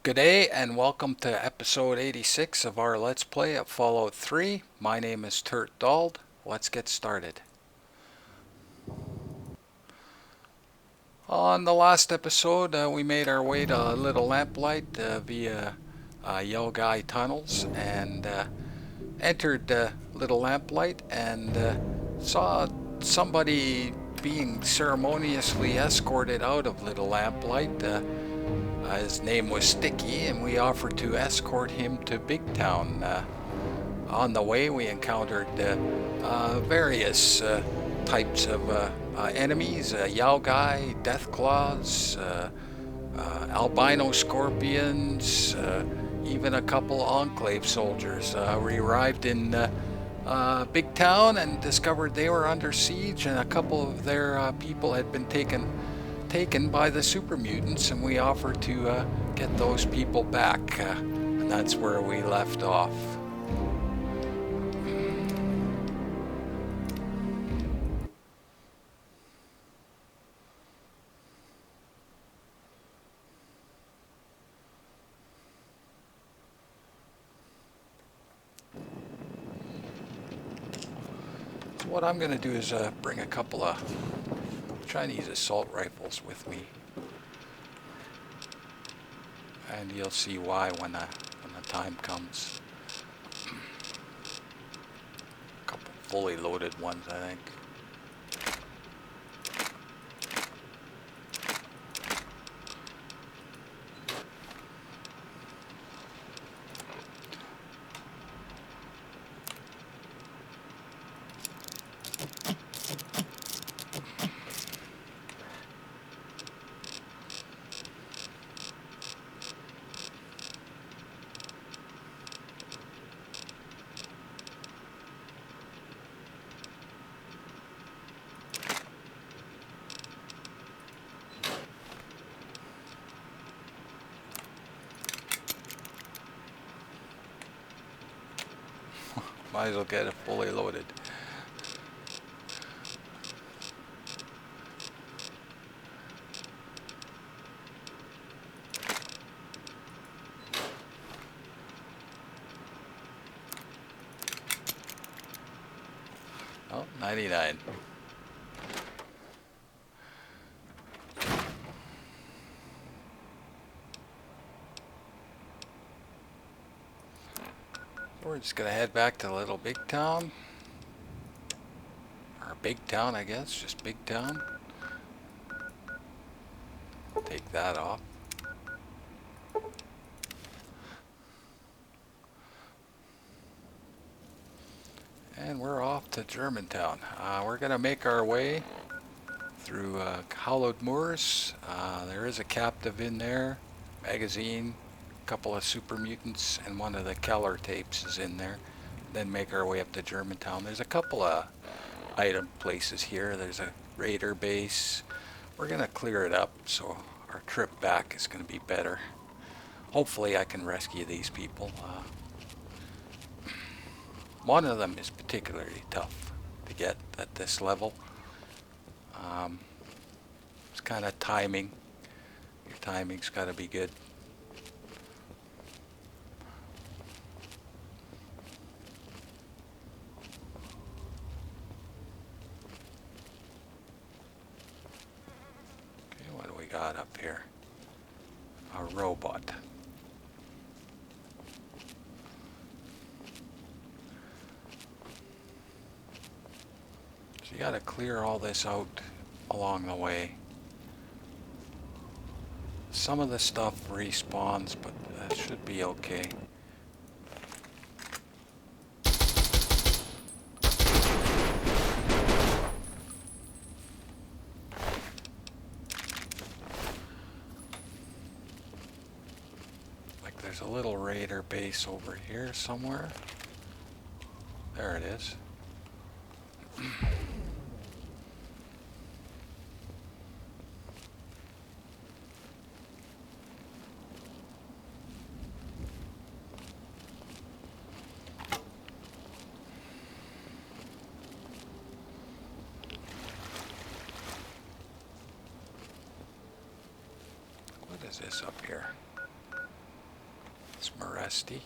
Good day and welcome to episode 86 of our Let's Play of Fallout 3. My name is Turt Dald. Let's get started. On the last episode, we made our way to Little Lamplight via Yellow Guy tunnels and entered Little Lamplight and saw somebody being ceremoniously escorted out of Little Lamplight. His name was Sticky, and we offered to escort him to Big Town. On the way, we encountered various types of enemies: Yao Guy, Death Claws, albino scorpions, even a couple Enclave soldiers. We arrived in Big Town and discovered they were under siege, and a couple of their people had been taken by the super mutants, and we offered to get those people back, and that's where we left off. So what I'm going to do is bring a couple of Chinese assault rifles with me, and you'll see why when the time comes. A couple fully loaded ones, I think. Might as well get it fully loaded. Oh, 99. We're just gonna head back to Little Big Town. Or Big Town, I guess. Just Big Town. Take that off. And we're off to Germantown. We're gonna make our way through Hallowed moors. There is a captive in there. Magazine. Couple of super mutants, and one of the Keller tapes is in there. Then make our way up to Germantown. There's a couple of item places here. There's a raider base. We're gonna clear it up, so our trip back is gonna be better. Hopefully I can rescue these people. One of them is particularly tough to get at this level. It's kind of timing. Your timing's got to be good. Got up here a robot. So you got to clear all this out along the way. Some of the stuff respawns, but that should be okay. There's a little raider base over here somewhere. There it is. What is this up here? It's Moresti.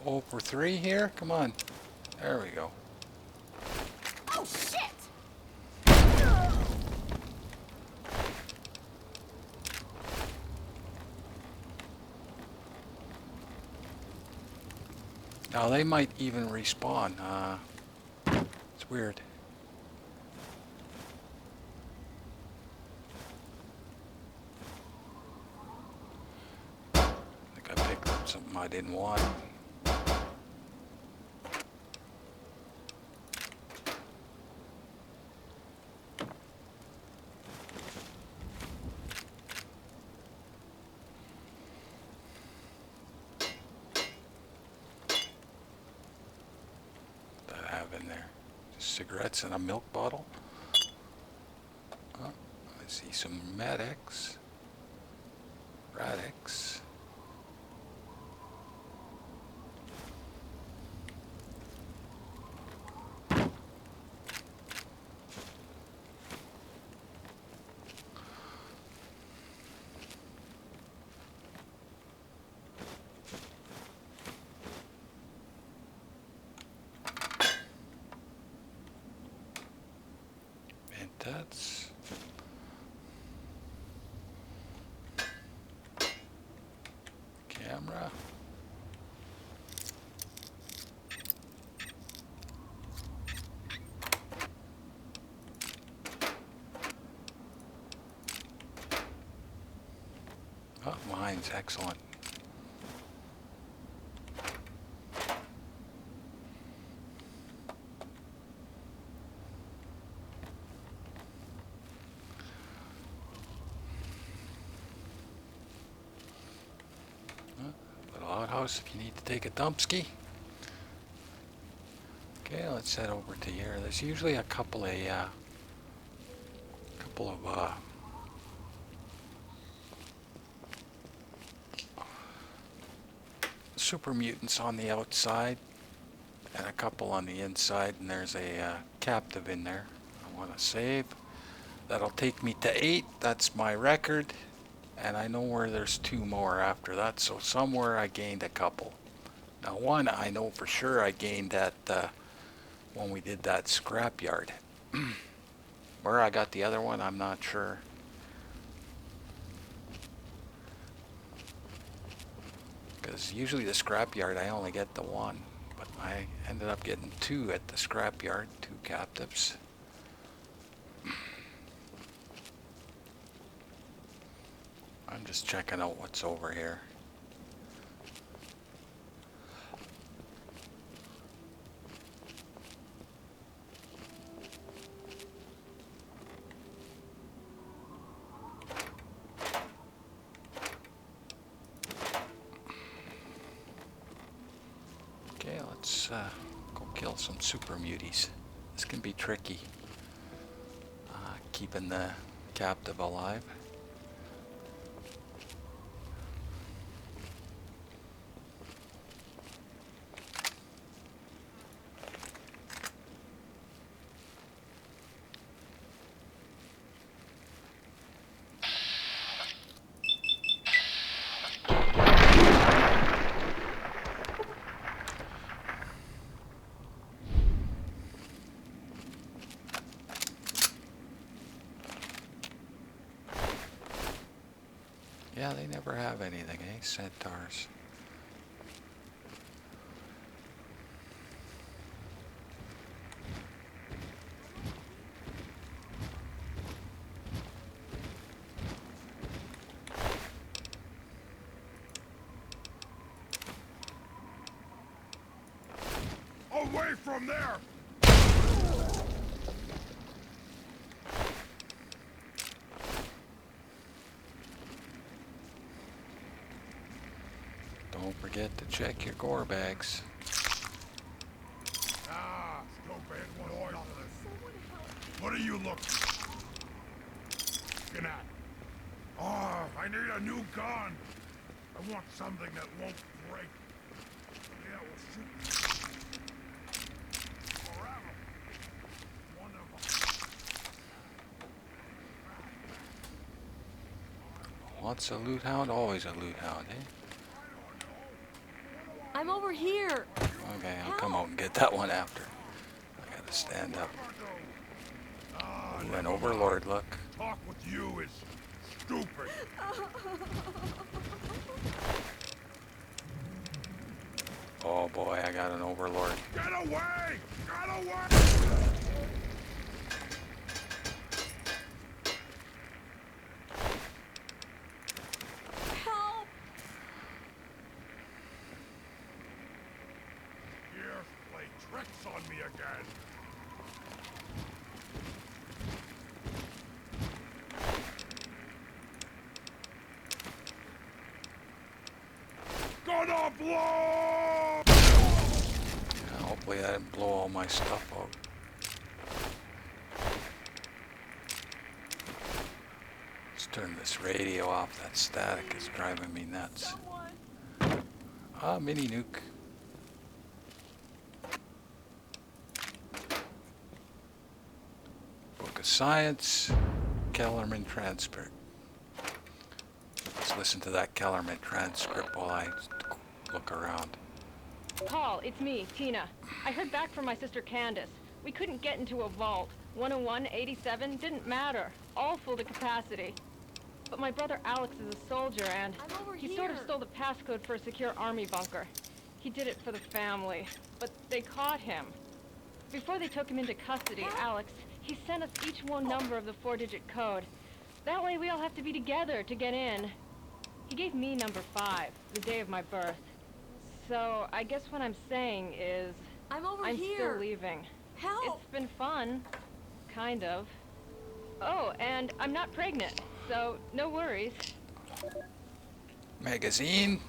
Over 3 here? Come on. There we go. Oh shit! Now they might even respawn. It's weird. I think I picked up something I didn't want. What do I have in there? Just cigarettes and a milk bottle. Oh, I see some medics. Radix. That's camera. Oh, mine's excellent. Little outhouse if you need to take a dumpski. Okay, let's head over to here. There's usually a couple of super mutants on the outside and a couple on the inside, and there's a captive in there. I want to save. That'll take me to 8. That's my record, and I know where there's 2 more after that, so somewhere I gained a couple. Now one I know for sure I gained at when we did that scrapyard. Where I got the other one, I'm not sure. Because usually the scrapyard I only get the 1, but I ended up getting 2 at the scrapyard, 2 captives. I'm just checking out what's over here. Okay, let's go kill some super muties. This can be tricky, keeping the captive alive. Yeah, they never have anything, eh? Centaurs. away from there! Don't forget to check your gore bags. Ah, stupid. What are you looking at? Oh, I need a new gun. I want something that won't break. Yeah, we'll shoot forever. One of them. Once a loot hound, always a loot hound, eh? I'm over here. Okay, I'll come out and get that one after. I gotta stand up. Ooh, an overlord look. Talk with you is stupid. Oh boy, I got an overlord. Get away! Get away! Help! Here, play tricks on me again. Gonna blow! Yeah, hopefully that didn't blow all my stuff out. Let's turn this radio off. That static is driving me nuts. Ah, mini nuke. Book of Science, Kellerman transcript. Let's listen to that Kellerman transcript while I look around. Paul, it's me, Tina. I heard back from my sister Candace. We couldn't get into a vault. 101, 87, didn't matter. All full to capacity. But my brother Alex is a soldier and he sort of stole the passcode for a secure army bunker. He did it for the family, but they caught him. Before they took him into custody, Alex, he sent us each one number of the 4-digit code. That way we all have to be together to get in. He gave me number 5, the day of my birth. So I guess what I'm saying is I'm I'm still leaving. Help! It's been fun. Kind of. Oh, and I'm not pregnant, so no worries. Magazine.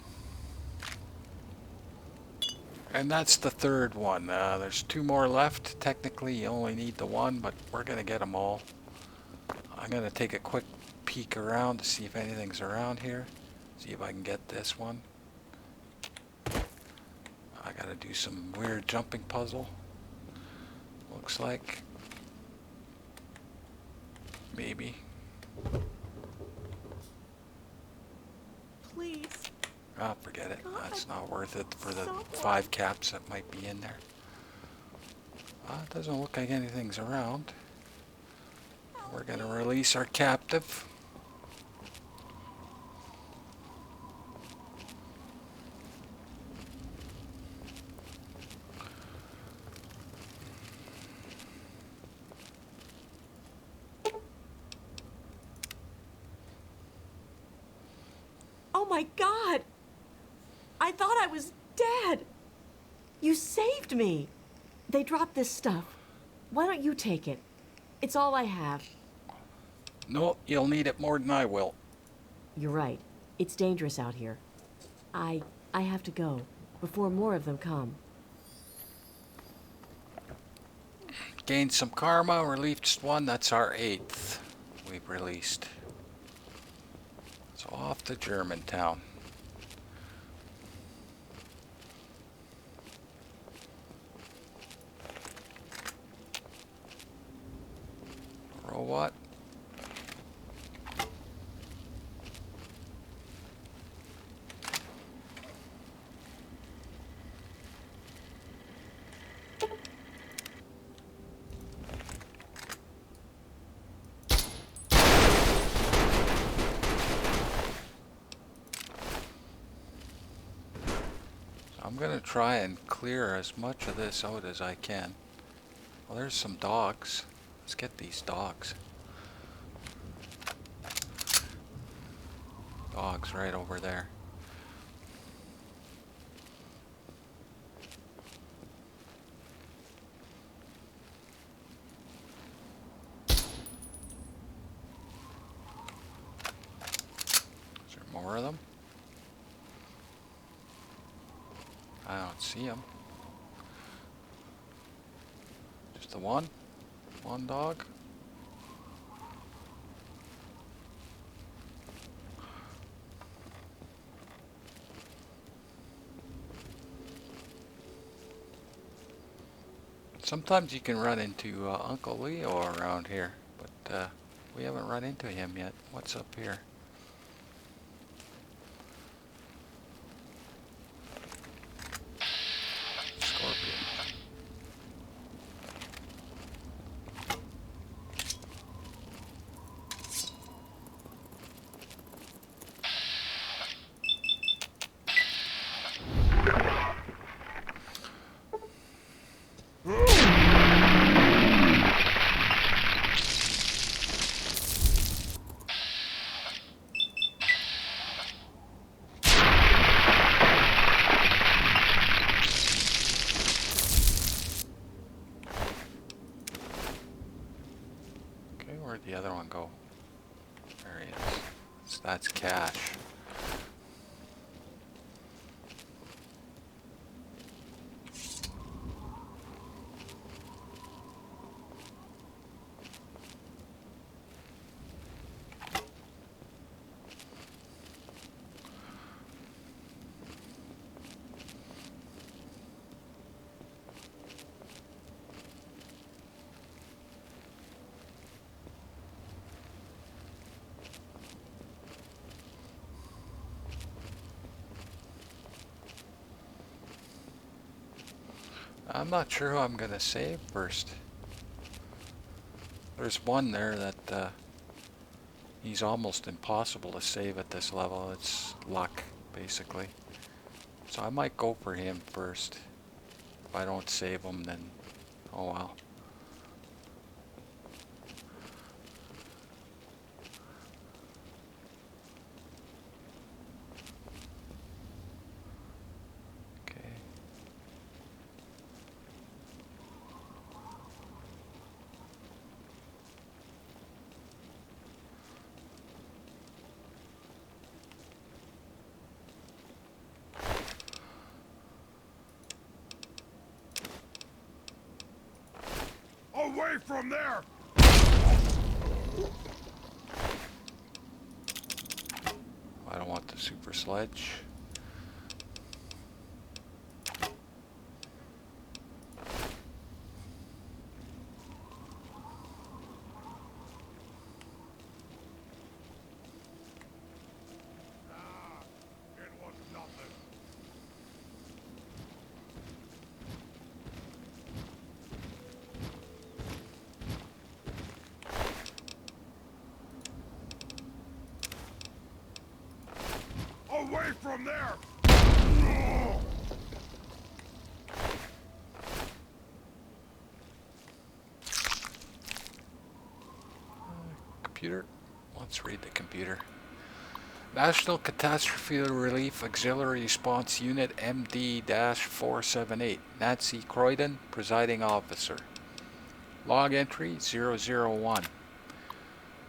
And that's the third one. There's 2 more left. Technically, you only need the 1, but we're going to get them all. I'm going to take a quick peek around to see if anything's around here. See if I can get this one. I got to do some weird jumping puzzle. Looks like. Maybe. Please. Ah, forget it. That's not worth it for the Someone. 5 caps that might be in there. It doesn't look like anything's around. We're going to release our captive. Oh my God! I thought I was dead! You saved me! They dropped this stuff. Why don't you take it? It's all I have. No, you'll need it more than I will. You're right. It's dangerous out here. I have to go before more of them come. Gained some karma, released 1. That's our 8th we've released. So off to Germantown. Robot. I'm going to try and clear as much of this out as I can. Well, there's some dogs. Let's get these dogs. Dogs right over there. of them? I don't see them. Just the one? One dog? Sometimes you can run into Uncle Leo around here, but we haven't run into him yet. What's up here? Scorpion. Okay, where'd the other one go? There he is. That's Cash. I'm not sure who I'm gonna save first. There's one there that he's almost impossible to save at this level. It's luck, basically. So I might go for him first. If I don't save him, then oh well. Okay. Away from there! I don't want the super sledge. It was nothing. Away from there! Computer. Let's read the computer. National Catastrophe Relief Auxiliary Response Unit MD-478. Nancy Croydon, Presiding Officer. Log entry 001.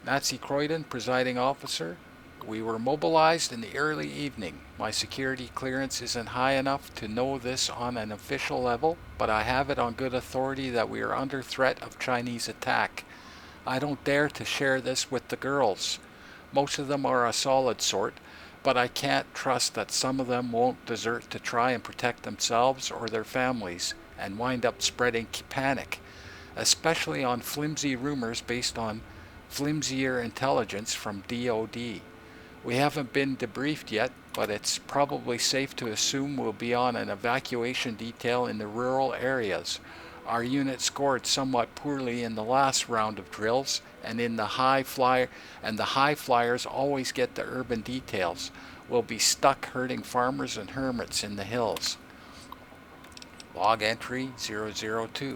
Nancy Croydon, Presiding Officer. We were mobilized in the early evening. My security clearance isn't high enough to know this on an official level, but I have it on good authority that we are under threat of Chinese attack. I don't dare to share this with the girls. Most of them are a solid sort, but I can't trust that some of them won't desert to try and protect themselves or their families and wind up spreading panic, especially on flimsy rumors based on flimsier intelligence from DOD. We haven't been debriefed yet, but it's probably safe to assume we'll be on an evacuation detail in the rural areas. Our unit scored somewhat poorly in the last round of drills, and the high flyers always get the urban details. We'll be stuck herding farmers and hermits in the hills. Log entry 002.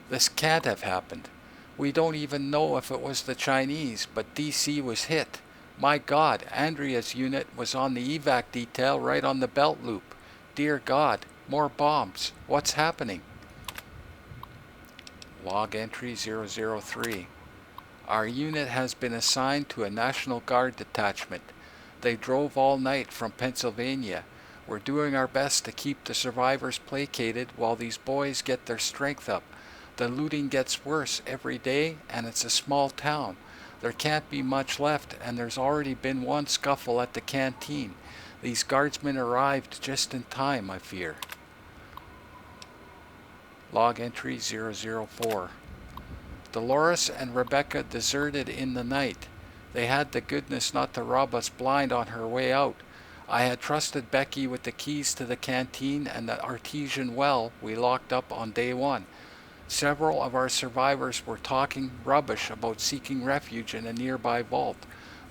This can't have happened. We don't even know if it was the Chinese, but DC was hit. My God, Andrea's unit was on the evac detail right on the belt loop. Dear God, more bombs. What's happening? Log entry 003. Our unit has been assigned to a National Guard detachment. They drove all night from Pennsylvania. We're doing our best to keep the survivors placated while these boys get their strength up. The looting gets worse every day, and it's a small town. There can't be much left, and there's already been one scuffle at the canteen. These guardsmen arrived just in time, I fear. Log entry 004. Dolores and Rebecca deserted in the night. They had the goodness not to rob us blind on her way out. I had trusted Becky with the keys to the canteen and the artesian well we locked up on day one. Several of our survivors were talking rubbish about seeking refuge in a nearby vault.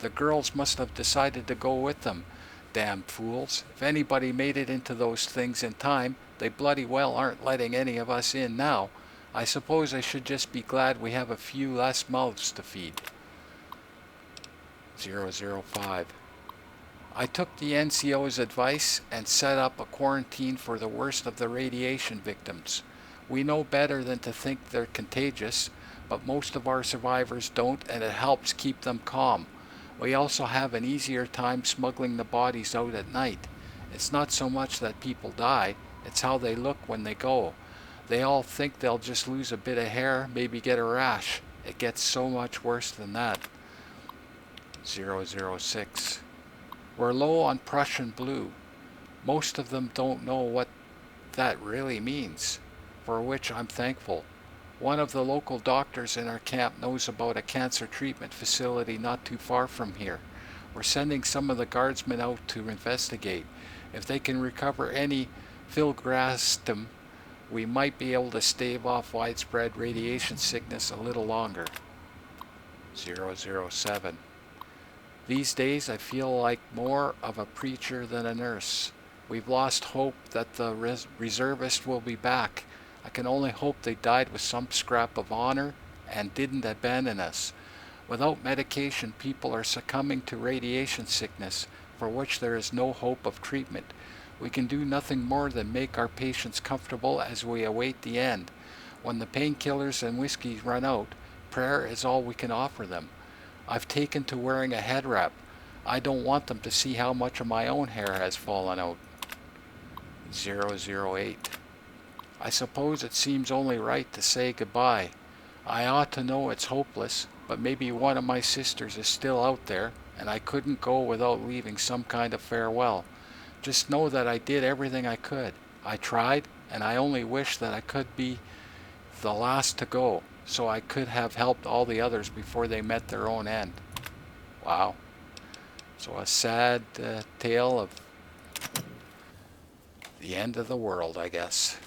The girls must have decided to go with them. Damn fools. If anybody made it into those things in time, they bloody well aren't letting any of us in now. I suppose I should just be glad we have a few less mouths to feed. 005. I took the NCO's advice and set up a quarantine for the worst of the radiation victims. We know better than to think they're contagious, but most of our survivors don't, and it helps keep them calm. We also have an easier time smuggling the bodies out at night. It's not so much that people die, it's how they look when they go. They all think they'll just lose a bit of hair, maybe get a rash. It gets so much worse than that. 006. We're low on Prussian blue. Most of them don't know what that really means, for which I'm thankful. One of the local doctors in our camp knows about a cancer treatment facility not too far from here. We're sending some of the guardsmen out to investigate. If they can recover any filgrastim, we might be able to stave off widespread radiation sickness a little longer. 007. These days I feel like more of a preacher than a nurse. We've lost hope that the reservists will be back. I can only hope they died with some scrap of honor and didn't abandon us. Without medication, people are succumbing to radiation sickness, for which there is no hope of treatment. We can do nothing more than make our patients comfortable as we await the end. When the painkillers and whiskey run out, prayer is all we can offer them. I've taken to wearing a head wrap. I don't want them to see how much of my own hair has fallen out. 008. I suppose it seems only right to say goodbye. I ought to know it's hopeless, but maybe one of my sisters is still out there, and I couldn't go without leaving some kind of farewell. Just know that I did everything I could. I tried, and I only wish that I could be the last to go, so I could have helped all the others before they met their own end. Wow. So a sad tale of the end of the world, I guess.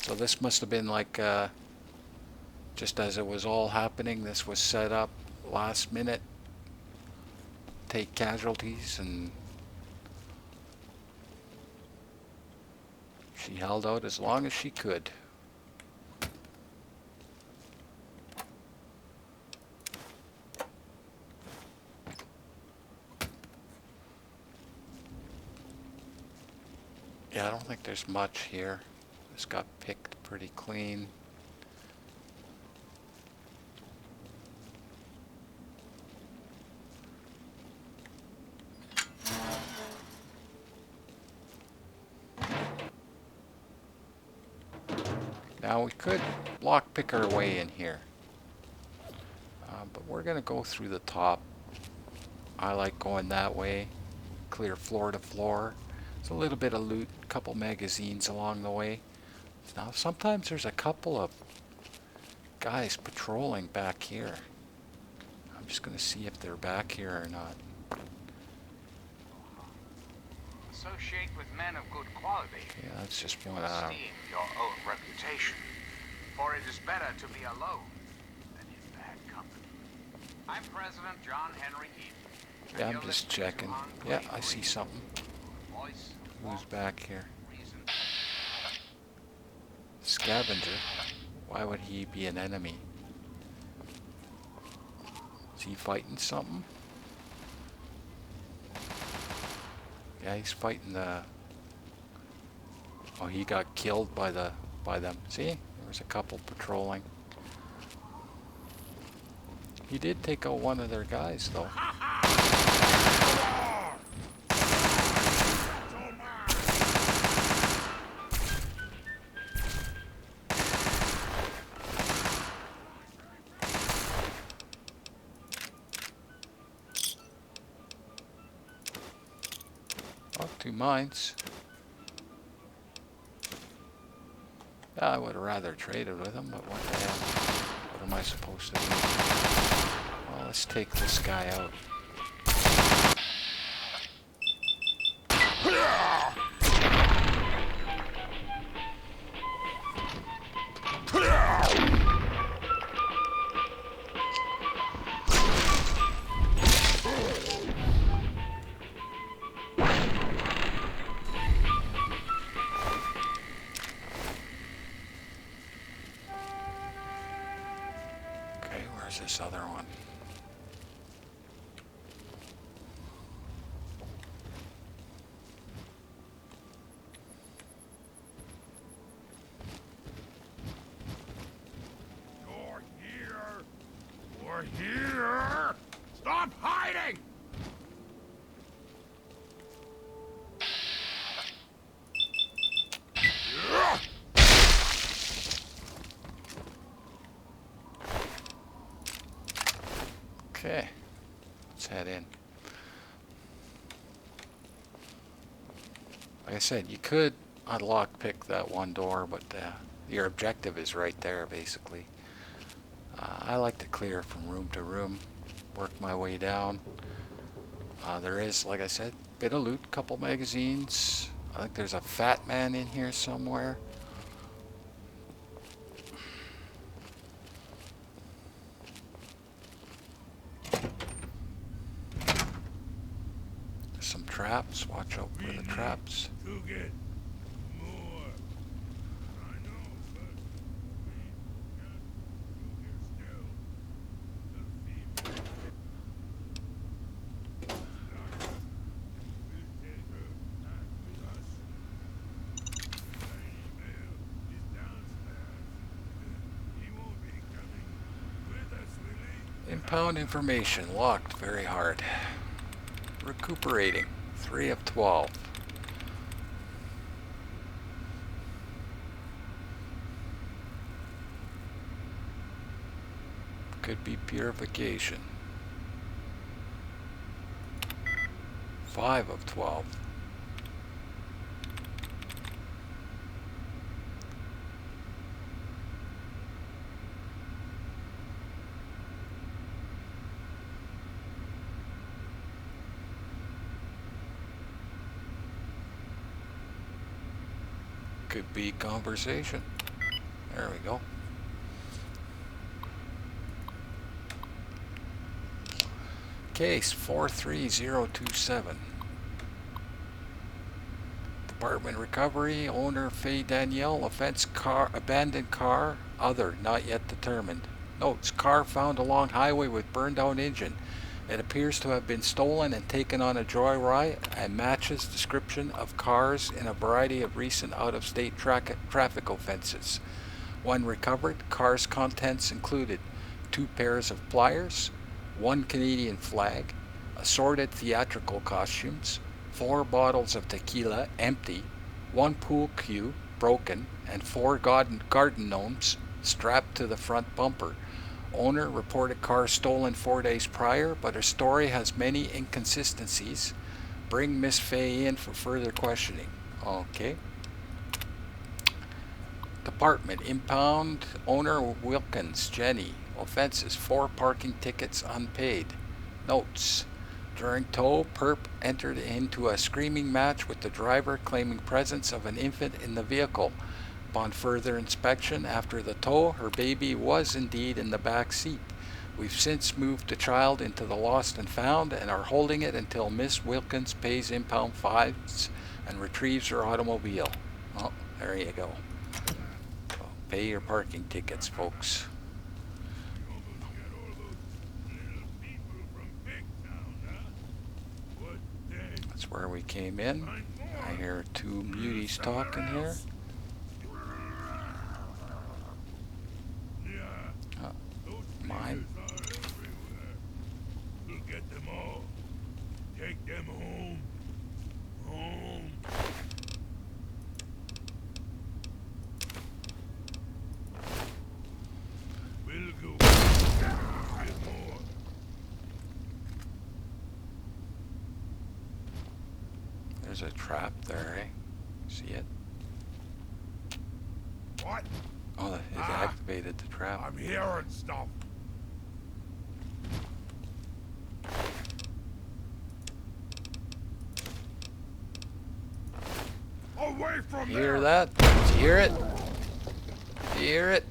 So this must have been like, just as it was all happening, this was set up last minute, take casualties, and she held out as long as she could. Yeah, I don't think there's much here. This got picked pretty clean. Now we could lockpick our way in here, but we're gonna go through the top. I like going that way, clear floor to floor. It's a little bit of loot, a couple magazines along the way. Now sometimes there's a couple of guys patrolling back here. I'm just gonna see if they're back here or not. Associate with men of good quality. Yeah, that's just one. Esteem your own reputation, for it is better to be alone than in bad company. I'm President John Henry Eden. Yeah, I'm just checking. Yeah, I see something. Who's back here? Scavenger. Why would he be an enemy? Is he fighting something? Yeah, he's fighting the... Oh, he got killed by them. See? There was a couple patrolling. He did take out one of their guys, though. Fuck, 2 mines. I would have rather traded with him, but what the hell? What am I supposed to do? Well, let's take this guy out. Okay, where's this other one? You're here! We're here! Stop hiding! Okay, let's head in. Like I said, you could unlock pick that one door, but your objective is right there, basically. I like to clear from room to room, work my way down. There is, like I said, bit of loot, couple magazines. I think there's a fat man in here somewhere. There's some traps. Watch out for the traps. To get more. I know, but we got you here still. The female. Doctor, we'll take her back with us. Tiny Male is downstairs. He won't be coming with us, will he? Impound information. Locked very hard. Recuperating. 3 of 12. Could be purification. 5 of 12. Could be conversation. There we go. Case 43027. Department recovery. Owner Faye Danielle. Offense car, abandoned car. Other not yet determined. Notes: car found along highway with burned down engine. It appears to have been stolen and taken on a joyride and matches description of cars in a variety of recent out-of-state traffic offenses. One recovered. Car's contents included 2 pairs of pliers, 1 Canadian flag, assorted theatrical costumes, 4 bottles of tequila empty, 1 pool cue broken, and 4 garden gnomes strapped to the front bumper. Owner reported car stolen 4 days prior, but her story has many inconsistencies. Bring Miss Faye in for further questioning. Okay. Department impound. Owner Wilkins Jenny. Offenses: 4 parking tickets unpaid. Notes: during tow, perp entered into a screaming match with the driver, claiming presence of an infant in the vehicle. Upon further inspection after the tow, her baby was indeed in the back seat. We've since moved the child into the lost and found and are holding it until Miss Wilkins pays impound fines and retrieves her automobile. Oh, there you go. So pay your parking tickets, folks. You almost got all those little people from Big Town, huh? What then? That's where we came in. I hear 2 beauties talking here. Yeah, Oh, those mine. figures are everywhere. We'll get them all. Take them home. Home. We'll go get more. There's a trap there, eh? See it? What? Oh, it activated the trap. I'm hearing stuff. Away from Hear there! that? Did you hear it? You hear it?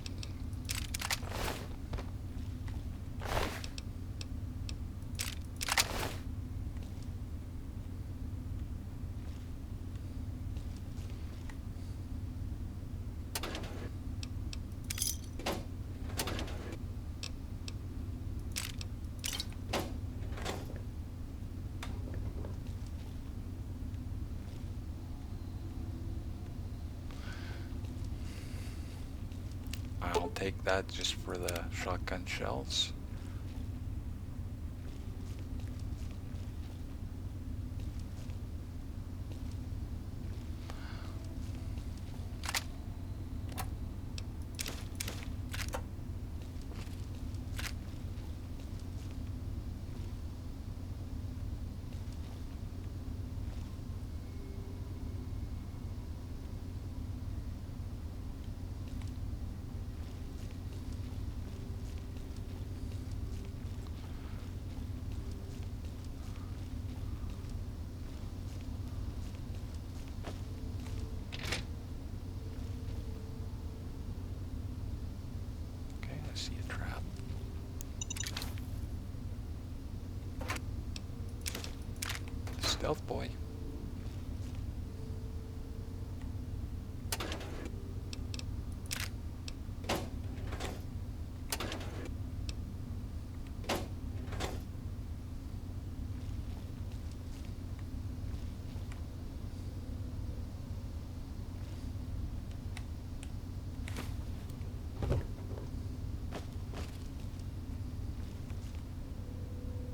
I'll take that just for the shotgun shells. Okay, I see a trap. Stealth boy.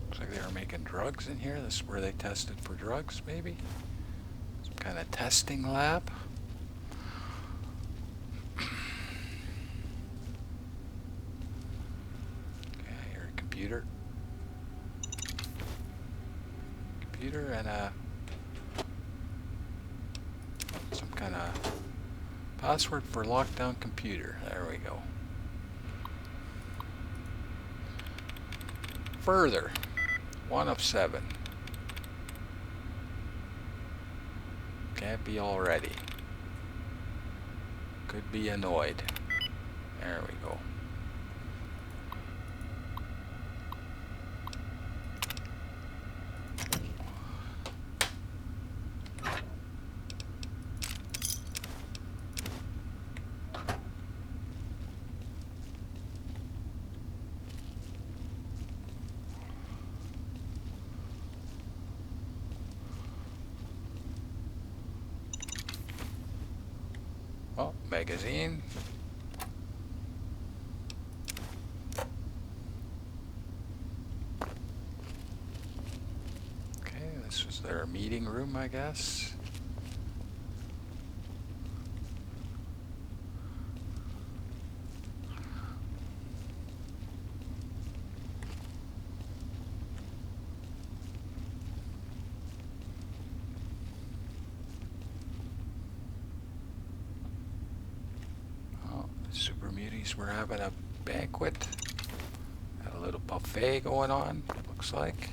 Looks like they were making drugs in here. This is where they tested for drugs, maybe? Some kind of testing lab? Okay, I hear a computer. Computer and some kind of password for lockdown computer. There we go. Further. 1 of 7. Can't be already. Could be annoyed. There we go. Oh, magazine. Okay, this was their meeting room, I guess. Super Muties were having a banquet. Had a little buffet going on, looks like.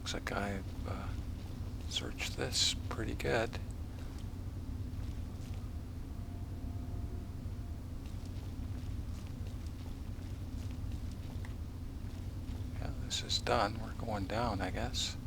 Looks like I've searched this pretty good. Yeah, this is done. We're going down, I guess.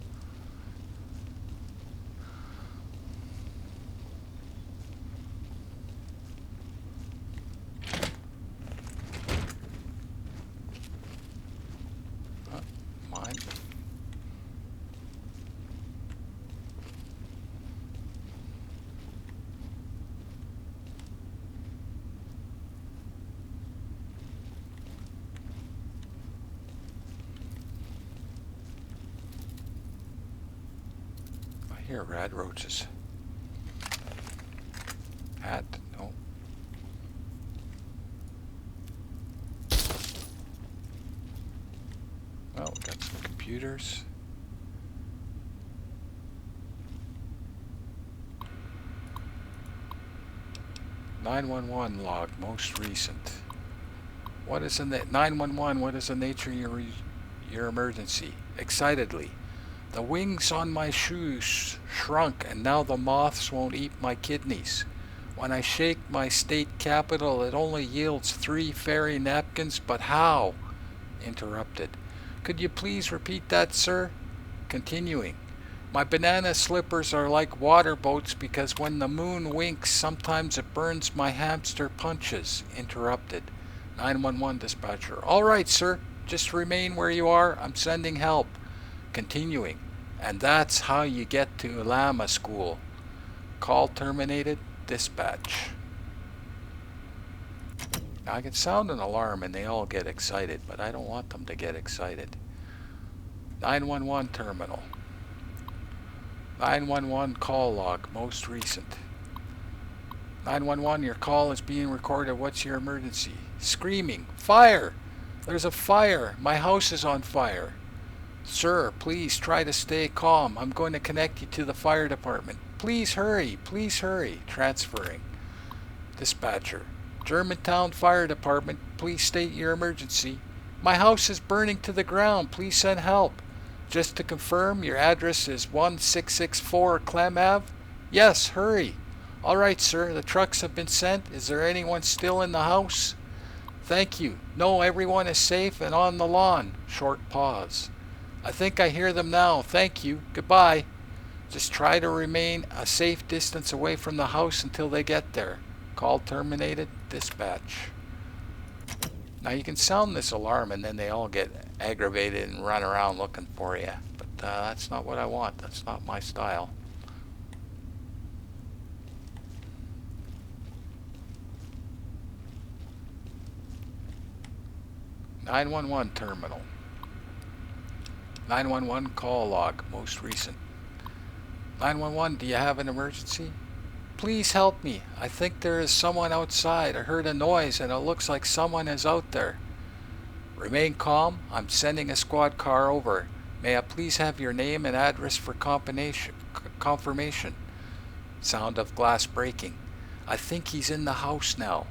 here? Rad roaches. Hat? No. Well, we got some computers. (911) log, most recent. What is in the 911? What is the nature of your emergency? Excitedly. The wings on my shoes shrunk, and now the moths won't eat my kidneys. When I shake my state capital, it only yields 3 fairy napkins, but how? Interrupted. Could you please repeat that, sir? Continuing. My banana slippers are like water boats because when the moon winks, sometimes it burns my hamster punches. Interrupted. 911 dispatcher. All right, sir. Just remain where you are. I'm sending help. Continuing. And that's how you get to Llama School. Call terminated. Dispatch. Now I can sound an alarm and they all get excited, but I don't want them to get excited. 911 terminal. 911 call log, most recent. 911, your call is being recorded. What's your emergency? Screaming. Fire! There's a fire. My house is on fire. Sir, please try to stay calm. I'm going to connect you to the fire department. Please hurry. Please hurry. Transferring. Dispatcher. Germantown Fire Department. Please state your emergency. My house is burning to the ground. Please send help. Just to confirm, your address is 1664 Clem Ave? Yes, hurry. All right, sir. The trucks have been sent. Is there anyone still in the house? Thank you. No, everyone is safe and on the lawn. Short pause. I think I hear them now. Thank you. Goodbye. Just try to remain a safe distance away from the house until they get there. Call terminated. Dispatch. Now you can sound this alarm and then they all get aggravated and run around looking for you. But that's not what I want. That's not my style. (911) terminal. 911 call log, most recent. 911, do you have an emergency? Please help me. I think there is someone outside. I heard a noise and it looks like someone is out there. Remain calm. I'm sending a squad car over. May I please have your name and address for confirmation? Sound of glass breaking. I think he's in the house now.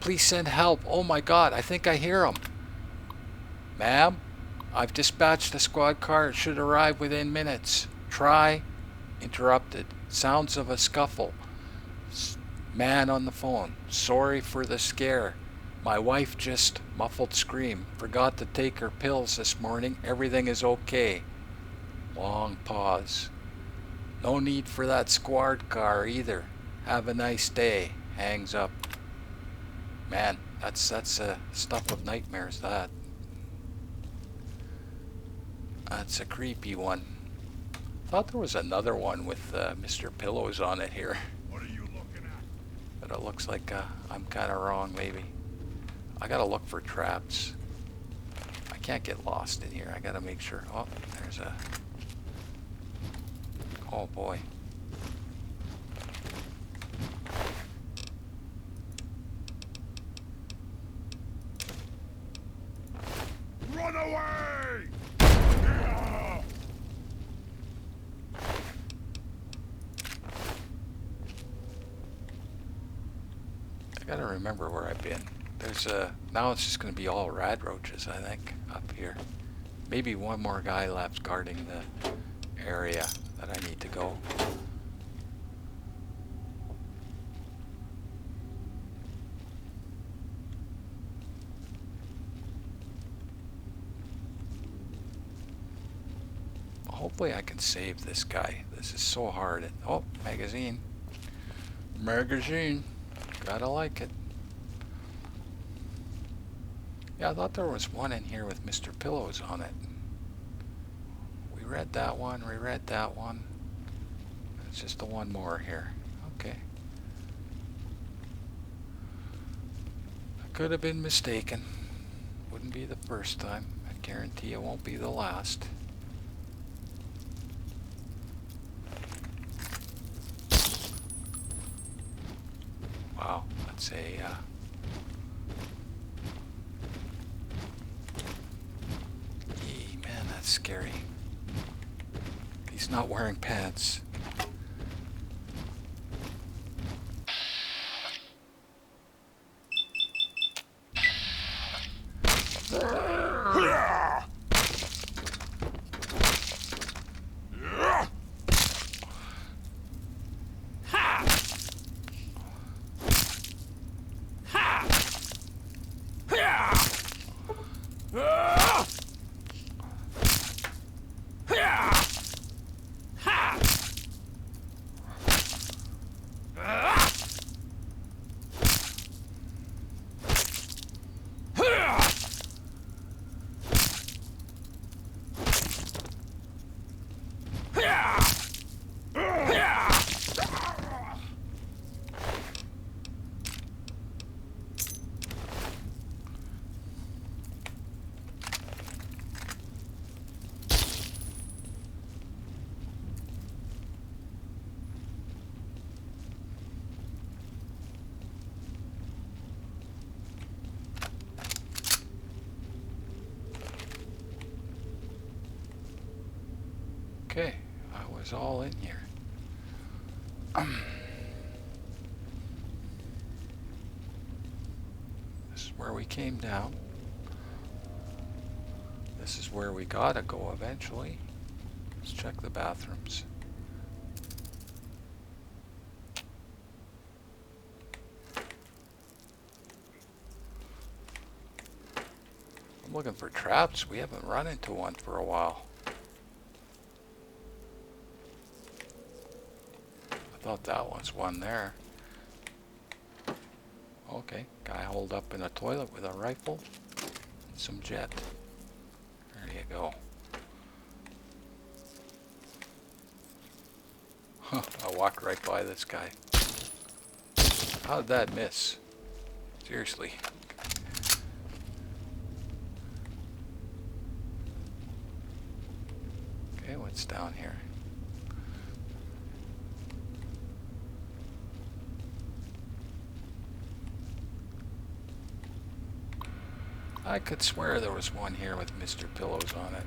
Please send help. Oh my God, I think I hear him. Ma'am, I've dispatched a squad car. It should arrive within minutes. Try. Interrupted. Sounds of a scuffle. Man on the phone. Sorry for the scare. My wife just, muffled scream, forgot to take her pills this morning. Everything is okay. Long pause. No need for that squad car either. Have a nice day. Hangs up. Man, that's stuff of nightmares, that. That's a creepy one. Thought there was another one with Mr. Pillows on it here. What are you looking at? But it looks like I'm kind of wrong, maybe. I gotta look for traps. I can't get lost in here. I gotta make sure. Oh, there's a... Oh boy. Run away! Yeah! I gotta remember where I've been. There's now it's just gonna be all rad roaches, I think, up here. Maybe one more guy left guarding the area that I need to go. Hopefully I can save this guy. This is so hard. Oh, magazine. Magazine. Gotta like it. Yeah, I thought there was one in here with Mr. Pillows on it. We read that one, we read that one. It's just the one more here. Okay. I could have been mistaken. Wouldn't be the first time. I guarantee it won't be the last. a... man, that's scary. He's not wearing pants. Okay, I was all in here. This is where we came down. This is where we gotta go eventually. Let's check the bathrooms. I'm looking for traps. We haven't run into one for a while. I thought that was one there. Okay, guy holed up in a toilet with a rifle and some jet. There you go. Huh, I walked right by this guy. How did that miss? Seriously. Okay, what's down here? I could swear there was one here with Mr. Pillows on it.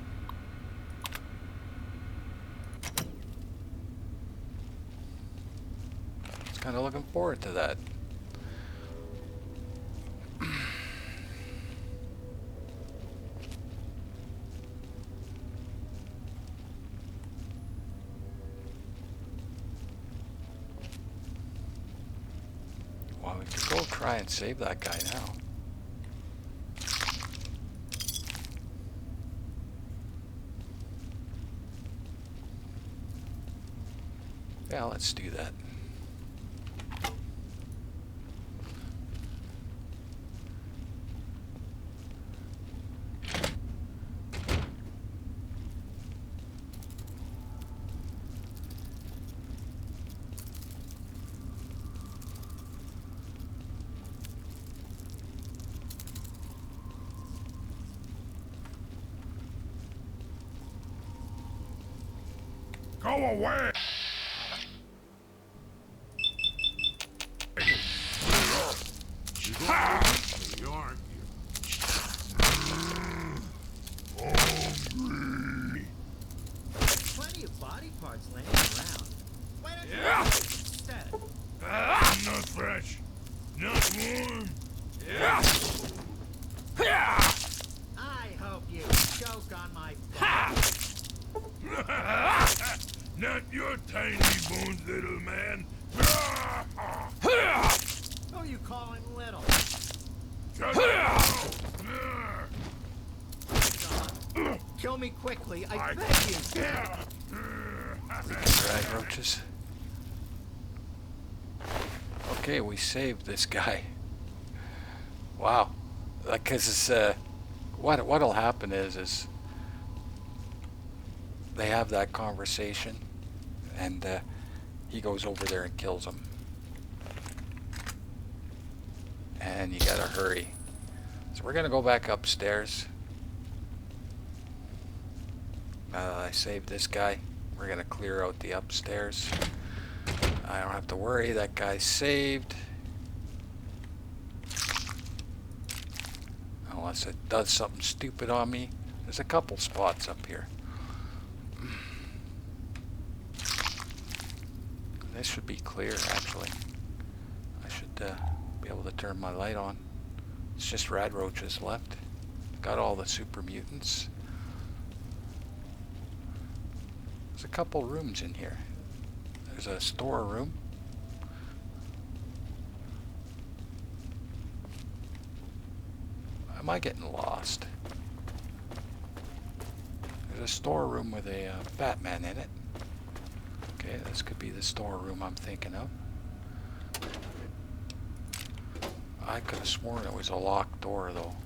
I was kind of looking forward to that. Well, we could go try and save that guy now. Yeah, let's do that. Go away! You aren't hungry. Plenty of body parts laying around. Why don't you eat it instead? Not fresh. Not warm. I hope you choke on my back. Not your tiny bones, little man. Who are you calling little? Shut up. John, kill me quickly, I beg you. Drag roaches. Okay, we saved this guy. Wow. Because what'll happen is they have that conversation, and he goes over there and kills him. And you gotta hurry. So we're gonna go back upstairs. I saved this guy. We're gonna clear out the upstairs. I don't have to worry, that guy's saved. unless it does something stupid on me. There's a couple spots up here. This should be clear, actually. I should be able to turn my light on. It's just rad roaches left. Got all the super mutants. There's a couple rooms in here. There's a storeroom. Am I getting lost? There's a storeroom with a Batman in it. Okay, this could be the storeroom I'm thinking of. I could have sworn it was a locked door, though.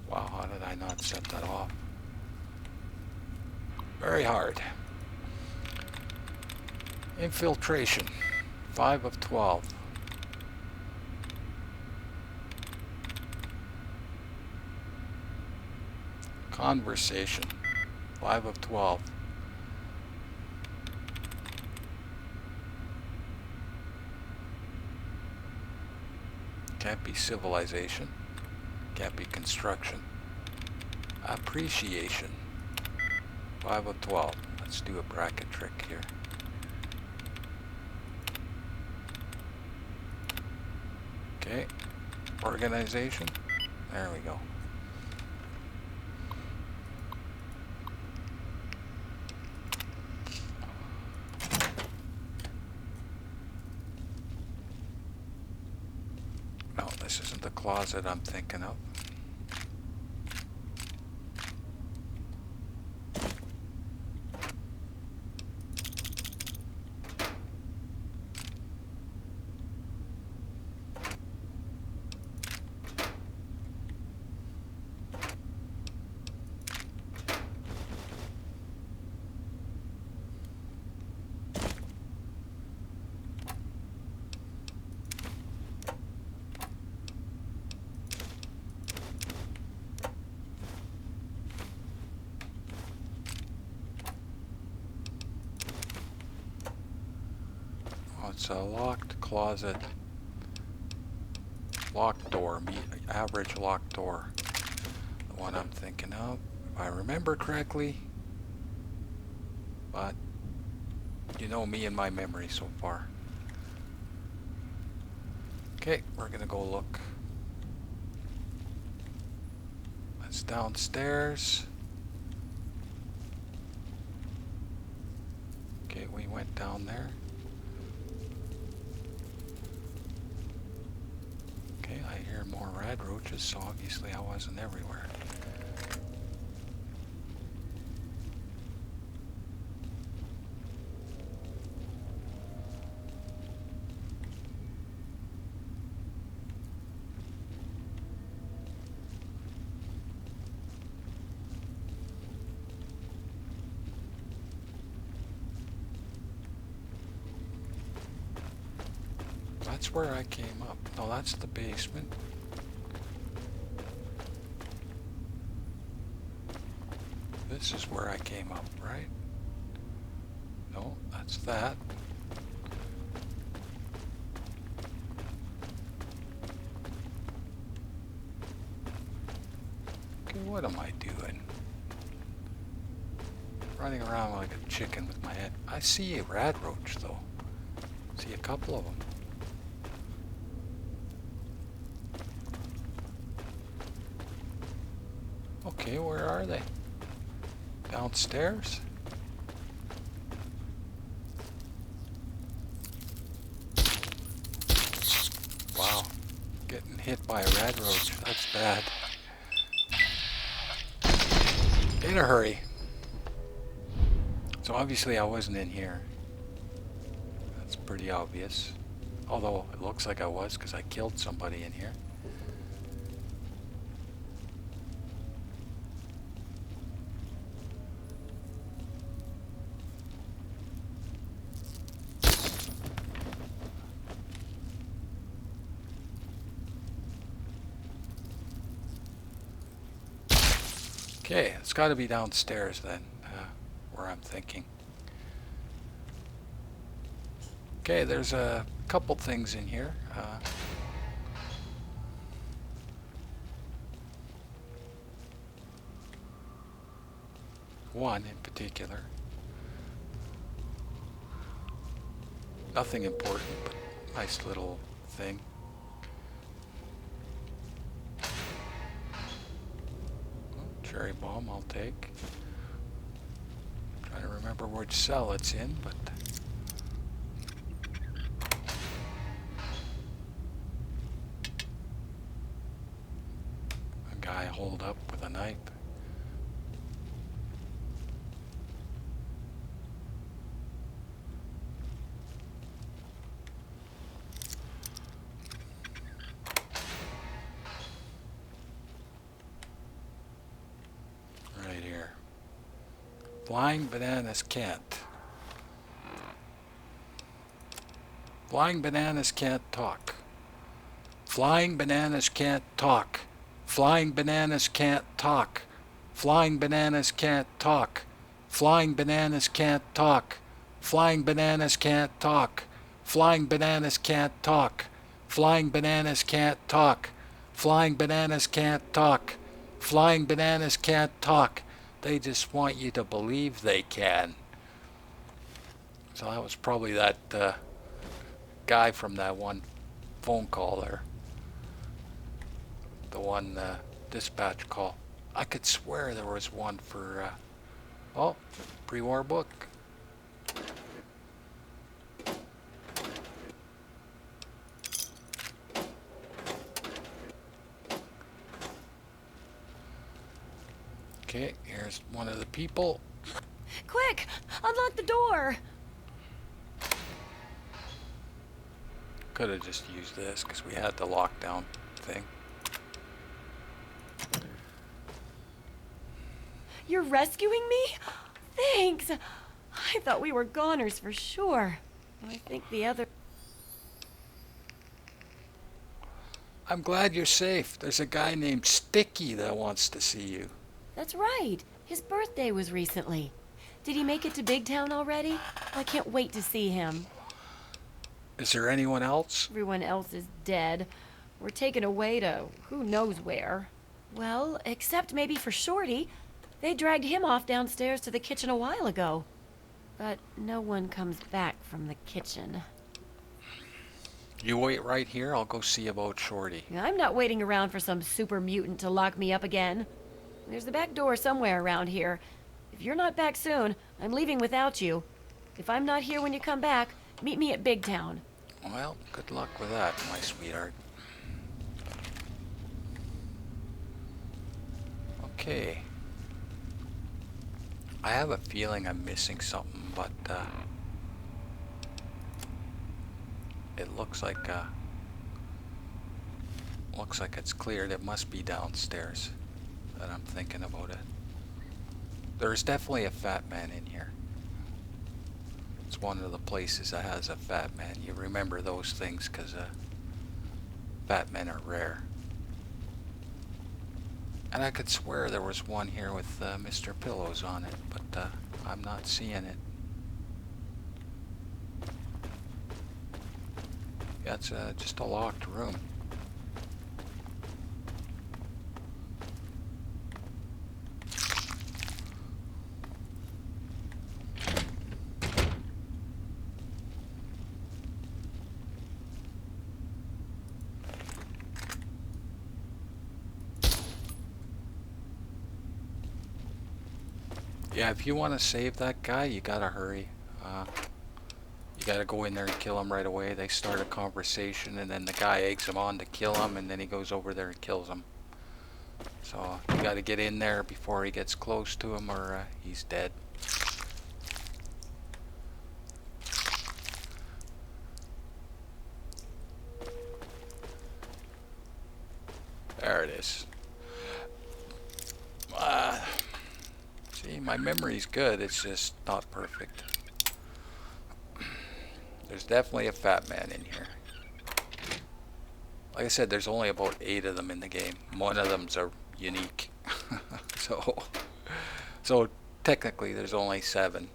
Wow, how did I not set that off? Very hard. Infiltration. 5 of 12. Conversation. 5 of 12. Can't be civilization. Can't be construction. Appreciation. 5 of 12. Let's do a bracket trick here. Okay. Organization. There we go. No, this isn't the closet I'm thinking of. It's a locked closet, locked door, average locked door, the one I'm thinking of, if I remember correctly, but you know me and my memory so far. Okay, we're gonna go look. That's downstairs. Okay, we went down there. Okay, I hear more rad roaches, so obviously I wasn't everywhere. That's where I came up. No, that's the basement. This is where I came up, right? No, that's that. Okay, what am I doing? Running around like a chicken with my head. I see a rad roach, though. See a couple of them. Okay, where are they? Downstairs? Wow. Getting hit by a rad roach. That's bad. In a hurry. So obviously I wasn't in here. That's pretty obvious. Although it looks like I was because I killed somebody in here. Okay, it's got to be downstairs then, where I'm thinking. Okay, there's a couple things in here. One in particular. Nothing important, but nice little thing. Cherry bomb, I'll take. Trying to remember which cell it's in, but a guy holed up with a knife. Right here. Flying bananas can't. Flying bananas can't talk. Flying bananas can't talk. Flying bananas can't talk. Flying bananas can't talk. Flying bananas can't talk. Flying bananas can't talk. Flying bananas can't talk. Flying bananas can't talk. Flying bananas can't talk. Flying bananas can't talk. They just want you to believe they can. So that was probably that guy from that one phone call there. The one dispatch call. I could swear there was one for, oh, pre-war book. Okay, here's one of the people. Quick! Unlock the door! Could have just used this because we had the lockdown thing. You're rescuing me? Thanks! I thought we were goners for sure. I think the other... I'm glad you're safe. There's a guy named Sticky that wants to see you. That's right. His birthday was recently. Did he make it to Big Town already? I can't wait to see him. Is there anyone else? Everyone else is dead. We're taken away to who knows where. Well, except maybe for Shorty. They dragged him off downstairs to the kitchen a while ago. But no one comes back from the kitchen. You wait right here. I'll go see about Shorty. I'm not waiting around for some super mutant to lock me up again. There's the back door somewhere around here. If you're not back soon, I'm leaving without you. If I'm not here when you come back, meet me at Big Town. Well, good luck with that, my sweetheart. Okay. I have a feeling I'm missing something, but it looks like it's cleared. It must be downstairs that I'm thinking about it. There's definitely a fat man in here. It's one of the places that has a fat man. You remember those things because fat men are rare. And I could swear there was one here with Mr. Pillows on it, but I'm not seeing it. Yeah, it's just a locked room. Yeah, if you want to save that guy, you gotta hurry. You gotta go in there and kill him right away. They start a conversation, and then the guy eggs him on to kill him, and then he goes over there and kills him. So you gotta get in there before he gets close to him, or he's dead. There it is. See, my memory's good, it's just not perfect. There's definitely a fat man in here. Like I said, there's only about 8 of them in the game. One of them's are unique. So technically there's only 7.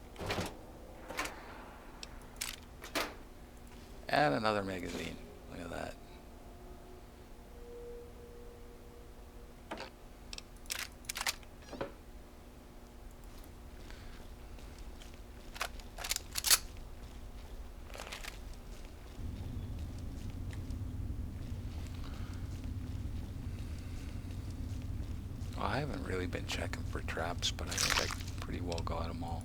And another magazine. Look at that. Well, I haven't really been checking for traps, but I think I pretty well got them all.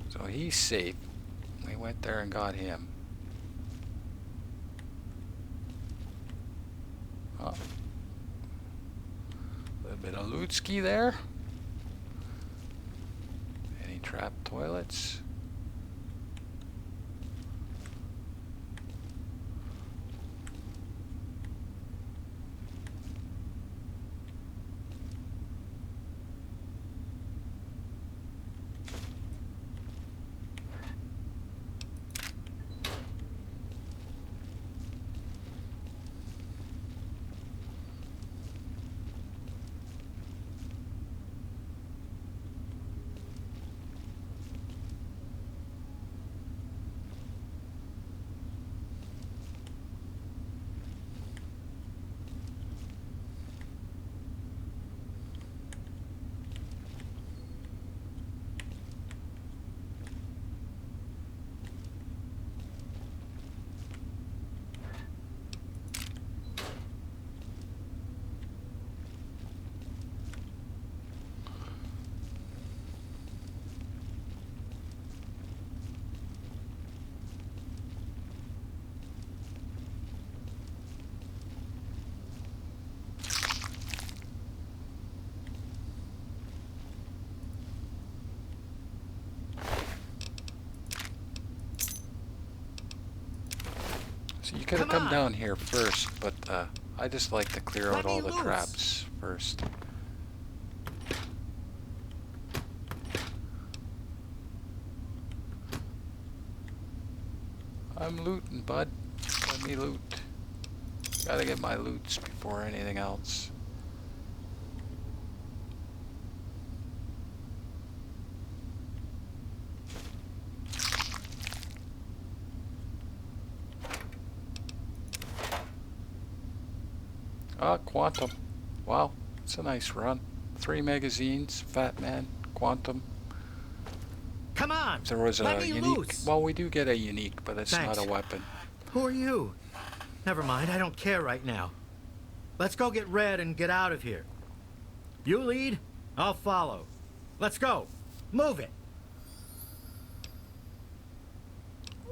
So he's safe. We went there and got him. Oh. A little bit of loot ski there. Any trap toilets? So you could have come down here first, but I just like to clear out all the traps first. I'm looting, bud. Let me loot. Gotta get my loots before anything else. Ah, Quantum. Wow, it's a nice run. 3 magazines, Fat Man, Quantum. Come on! If there was Let a me unique. loose. Well, we do get a unique, but it's Thanks. not a weapon. Who are you? Never mind, I don't care right now. Let's go get Red and get out of here. You lead, I'll follow. Let's go. Move it.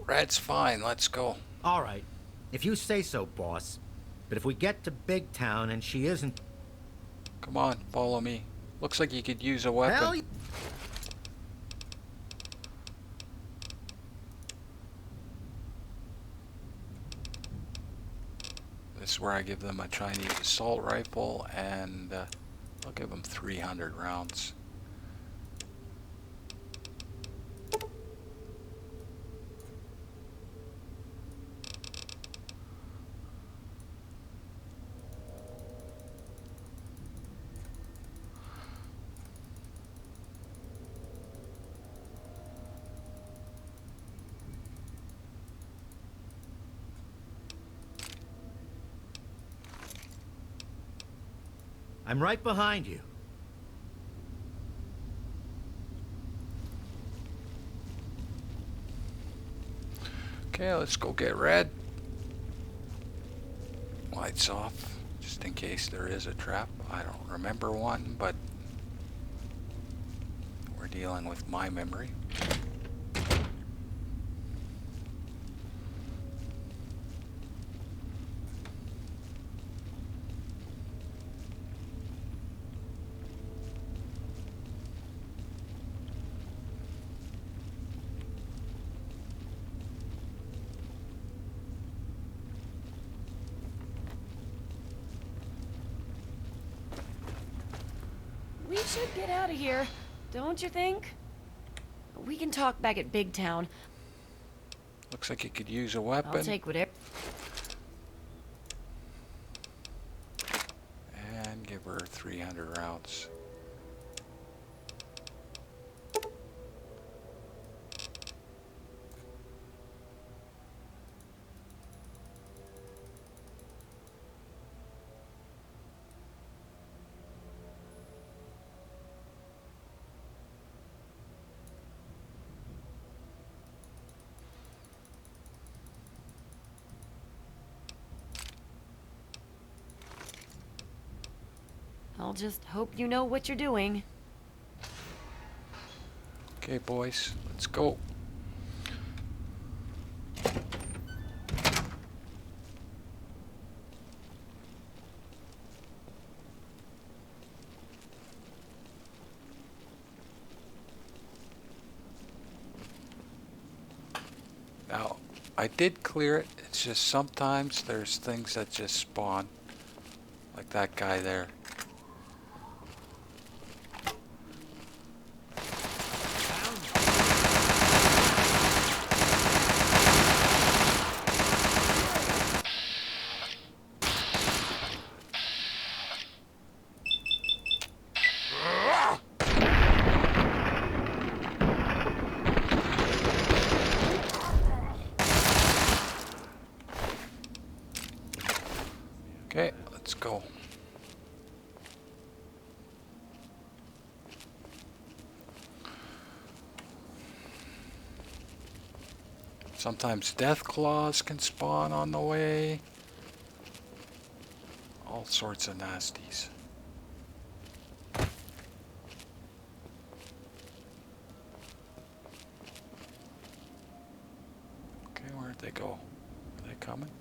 Red's fine, let's go. All right, if you say so, boss. But if we get to Big Town and she isn't... Come on, follow me. Looks like you could use a weapon. Hell, This is where I give them a Chinese assault rifle, and I'll give them 300 rounds. I'm right behind you. Okay, let's go get Red. Lights off, just in case there is a trap. I don't remember one, but we're dealing with my memory. We should get out of here, don't you think? We can talk back at Big Town. Looks like you could use a weapon. I'll take whatever. And give her 300 rounds. I'll just hope you know what you're doing. Okay, boys, let's go. Now, I did clear it. It's just sometimes there's things that just spawn. Like that guy there. Okay, let's go. Sometimes death claws can spawn on the way. All sorts of nasties. Okay, where'd they go? Are they coming?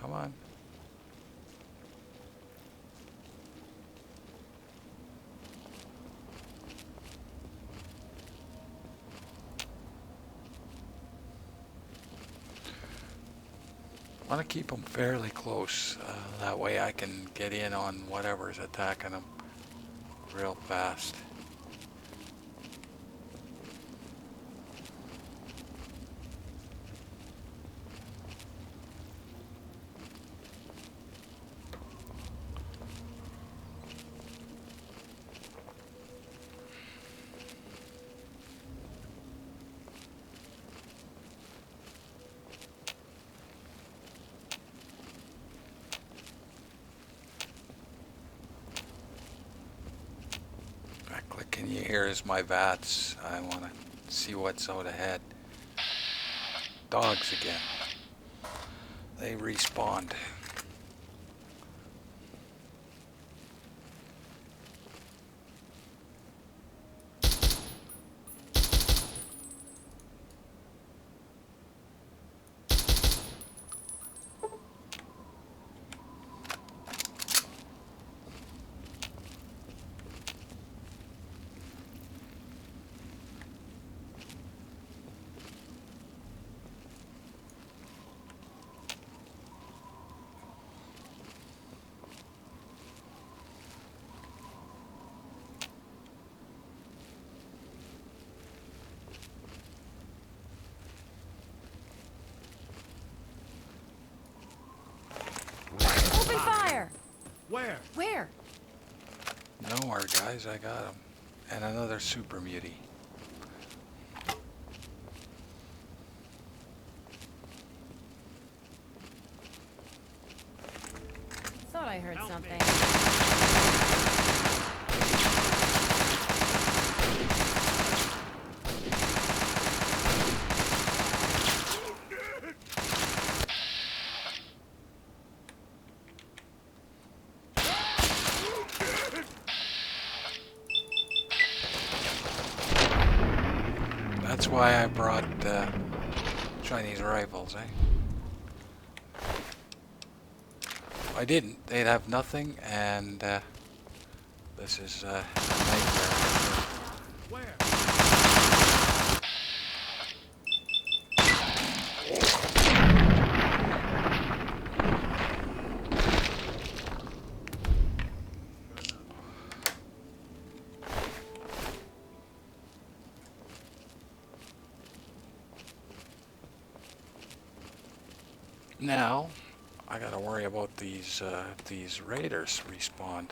Come on. I want to keep them fairly close. That way I can get in on whatever's attacking them real fast. That click in your ear is my VATS. I want to see what's out ahead. Dogs again. They respawned. Open fire! Where? Where? Nowhere, guys. I got him. And another super mutie. Thought I heard something. That's why I brought Chinese rifles, eh? If I didn't, they'd have nothing, and this is a nightmare. Where? Now, I gotta worry about these raiders respawned.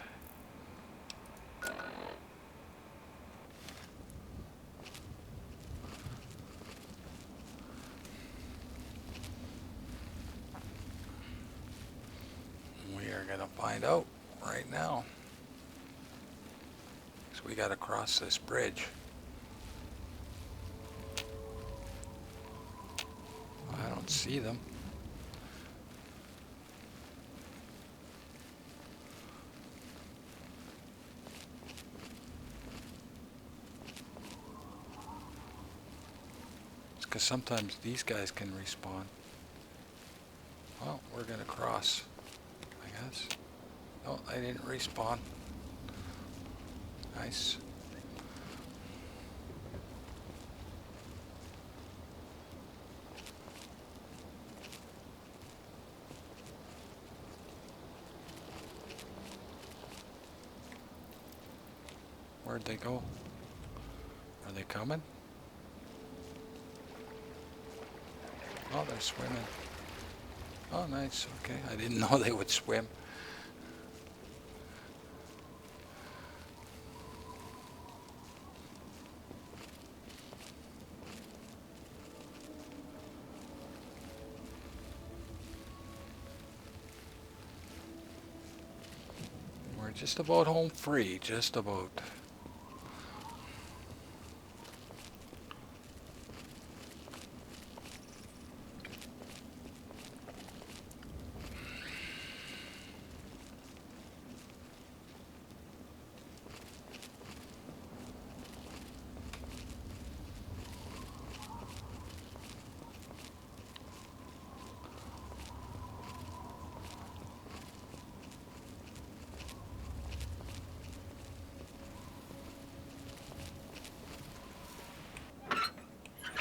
We are gonna find out right now. So we gotta cross this bridge. I don't see them. because sometimes these guys can respawn. Well, we're gonna cross, I guess. Oh, they didn't respawn. Nice. Where'd they go? Are they coming? Oh, they're swimming. Oh, nice. Okay, I didn't know they would swim. We're just about home free, just about.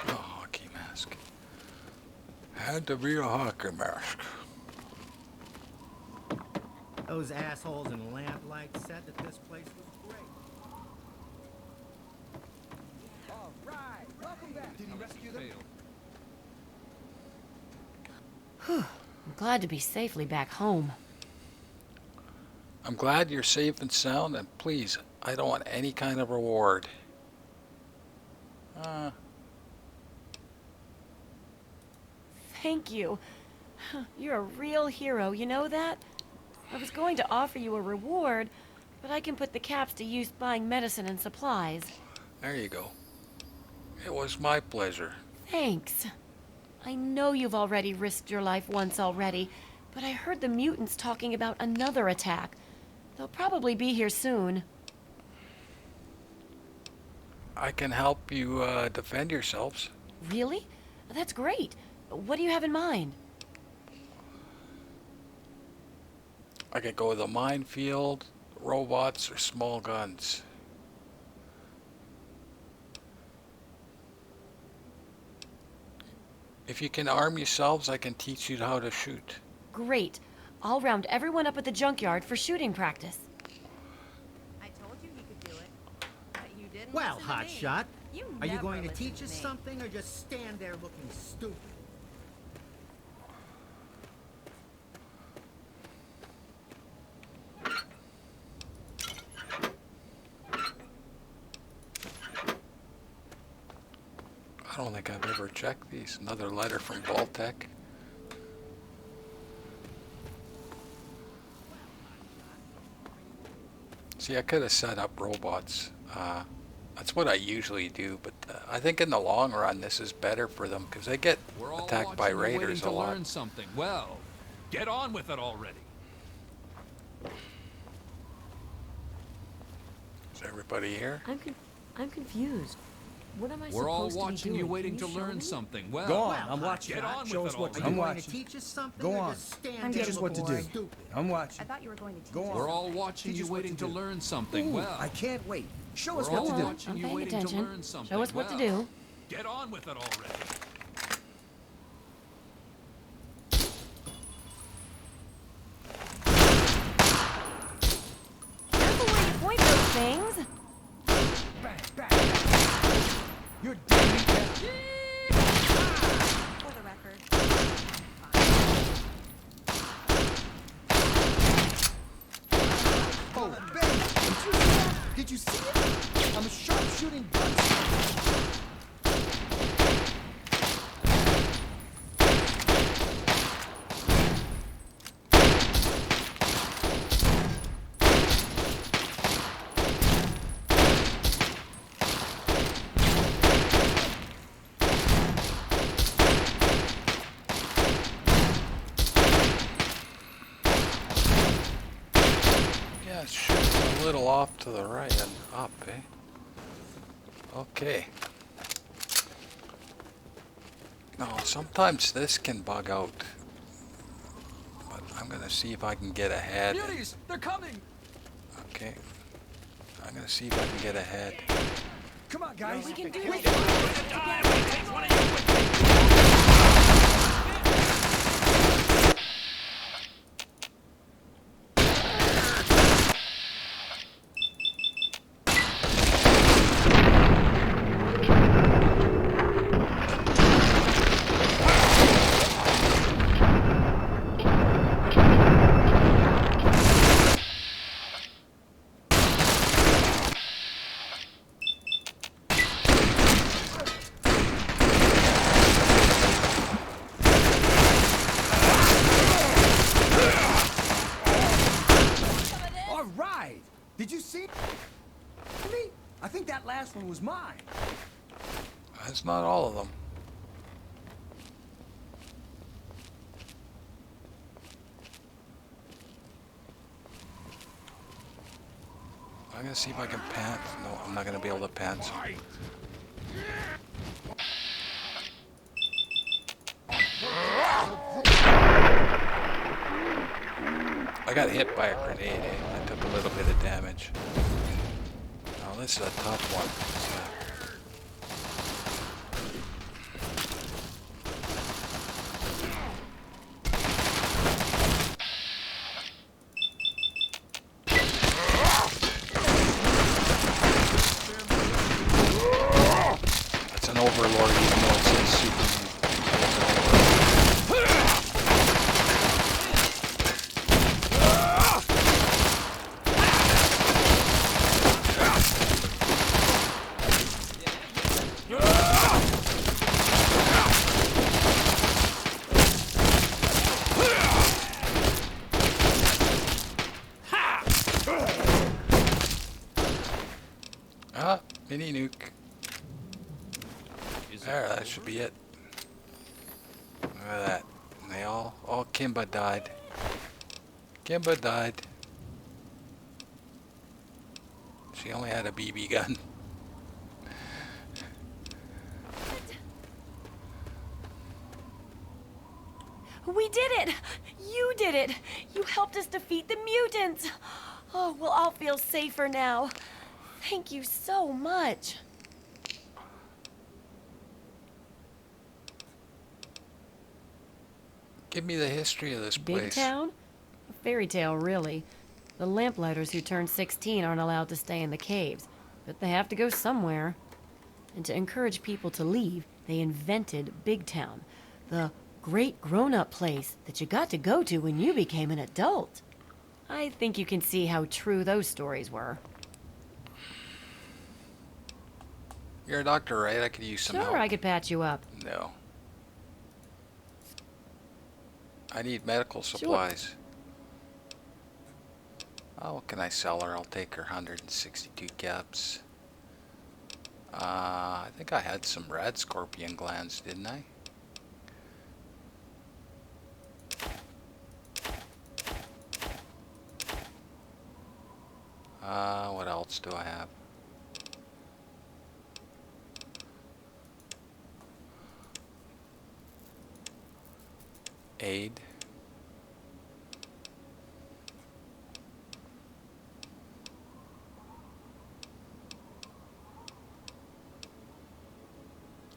A hockey mask. Had to be a hockey mask. Those assholes in lamplights said that this place was great. All right, welcome back. Did he rescue them? I'm glad to be safely back home. I'm glad you're safe and sound, and please, I don't want any kind of reward. Thank you. You're a real hero, you know that? I was going to offer you a reward, but I can put the caps to use buying medicine and supplies. There you go. It was my pleasure. Thanks. I know you've already risked your life once already, but I heard the mutants talking about another attack. They'll probably be here soon. I can help you defend yourselves. Really? That's great. What do you have in mind? I could go with a minefield, robots, or small guns. If you can arm yourselves, I can teach you how to shoot. Great. I'll round everyone up at the junkyard for shooting practice. I told you he could do it, but you didn't Well, listen to me. hotshot, You are you never going to listen teach us me. something or just stand there looking stupid? I don't think I've ever checked these. Another letter from Vault-Tec. See, I could have set up robots. That's what I usually do, but I think in the long run this is better for them because they get We're all attacked by watching you, raiders waiting a to lot. learn something. Well, get on with it already. Is everybody here? I'm confused. What am I We're all supposed to be watching you, doing? waiting Can to you show learn me? something. Well, Go on, I'm watching. get on Show with us it what to already. Are I'm you going to watching. teach us something Go or on. just stand I'm there Teach us what to looking do. stupid? I'm I watching. thought you were going to teach Go us. on. We're all watching Teach you, us what waiting to to do. learn something. Ooh, Well, I can't wait. Show us we're what all to do. watching I'm you, paying waiting to attention. learn something. Show us what to Well, do. Get on with it already. Careful where you point those things. Bang, bang, bang. You're dead meat now. For the record. Oh, babe, did you see it? I'm a sharpshooting gunslinger. Yeah, it's shooting a little off to the right and up, eh? Okay. No, sometimes this can bug out. But I'm gonna see if I can get ahead. Beauties, they're coming. Okay. I'm gonna see if I can get ahead. Come on, guys. We can do this. All right. Did you see me? I think that last one was mine. That's not all of them. I'm gonna see if I can pant. No, I'm not gonna be able to pant. I got hit by a grenade. I took a little bit of damage. Oh, this is a tough one. That's an overlord, even though it says super. Ah, mini nuke. There, that should be it. Look at that. They all Kimba died. Kimba died. She only had a BB gun. We did it! You did it! You helped us defeat the mutants! Oh, we'll all feel safer now. Thank you so much. Give me the history of this Big place. Town? A fairy tale, really. The lamplighters who turned 16 aren't allowed to stay in the caves, but they have to go somewhere. And to encourage people to leave, they invented Big Town, the great grown-up place that you got to go to when you became an adult. I think you can see how true those stories were. You're a doctor, right? I could use some help. Sure, I could patch you up. No. I need medical supplies. Oh, what can I sell her? I'll take her 162 caps. I think I had some red scorpion glands, didn't I? What else do I have? Aid.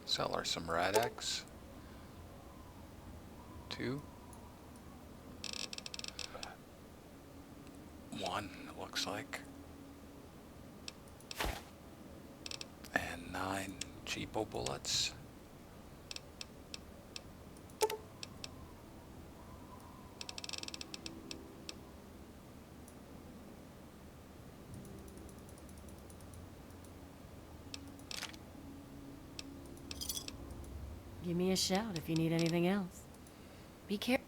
Sell her some Radex. 2. 1, it looks like. And 9 cheapo bullets. Give me a shout if you need anything else. Be careful.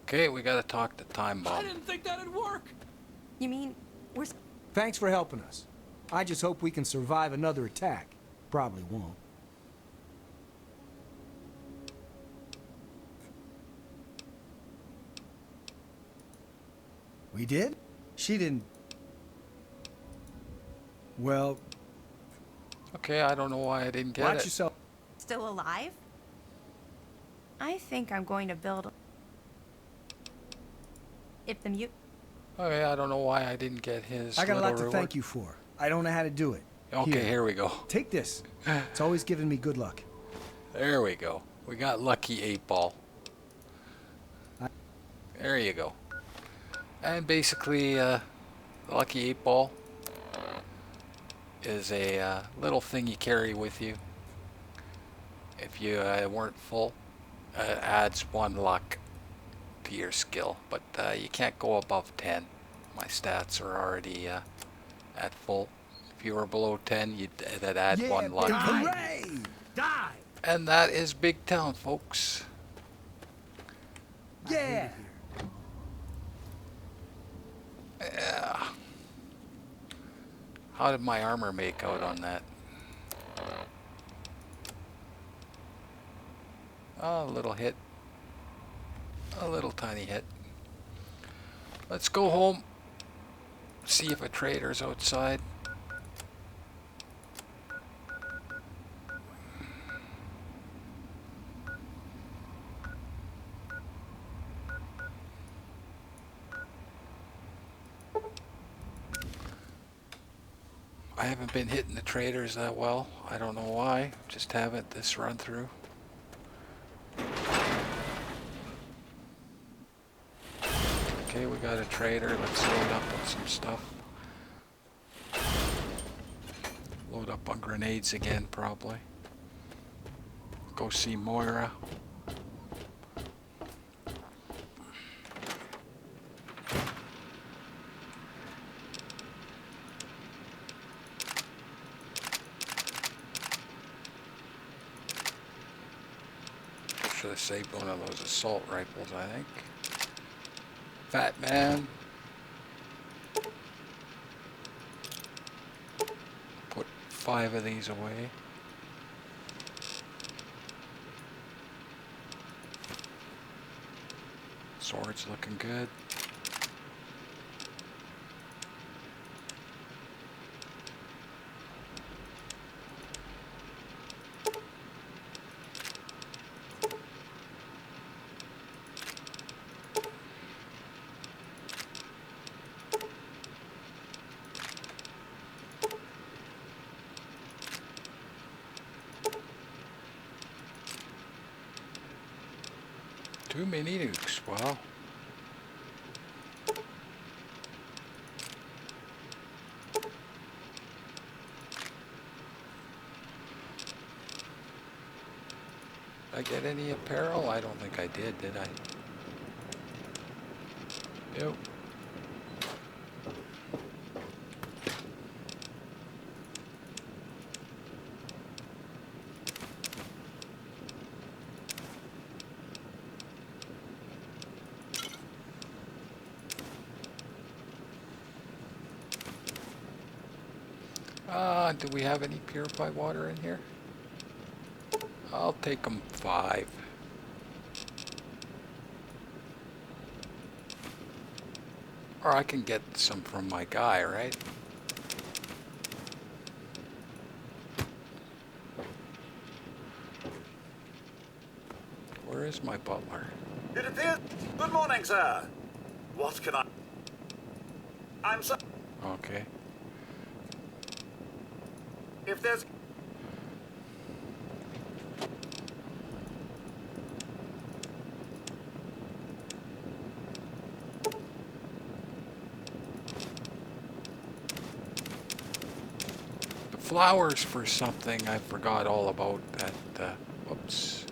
Okay, we gotta talk to Time I Bomb. didn't think that'd work. You mean we're... Thanks for helping us. I just hope we can survive another attack. Probably won't. We did? She didn't... Well... Okay, I don't know why I didn't get Watch it. yourself. Still alive? I think I'm going to build. If the mute. Okay, I don't know why I didn't get his I got a little lot to reward. thank you for. I don't know how to do it. Okay, here we go. Take this. It's always given me good luck. There we go. We got lucky 8-ball. There you go. And basically, lucky 8-ball is a little thing you carry with you. If you weren't full, adds 1 luck to your skill, but you can't go above 10. My stats are already at full. If you were below 10, that'd add 1 luck. Hooray! Die! And that is Big Town, folks. Yeah! Yeah. How did my armor make out on that? Oh, a little hit. A little tiny hit. Let's go home. See if a trader's outside. I haven't been hitting the traders that well. I don't know why. Just haven't this run through. Okay, we got a trader. Let's load up on some stuff. Load up on grenades again, probably. Go see Moira. Should have saved one of those assault rifles, I think. Fat man. Put 5 of these away. Sword's looking good. Too many nukes, wow. Did I get any apparel? I don't think I did I? Nope. Do we have any purified water in here? I'll take them 5. Or I can get some from my guy, right? Where is my butler? It appears... Good morning, sir. What can I... I'm so... Okay. If there's... The flowers for something I forgot all about at, whoops.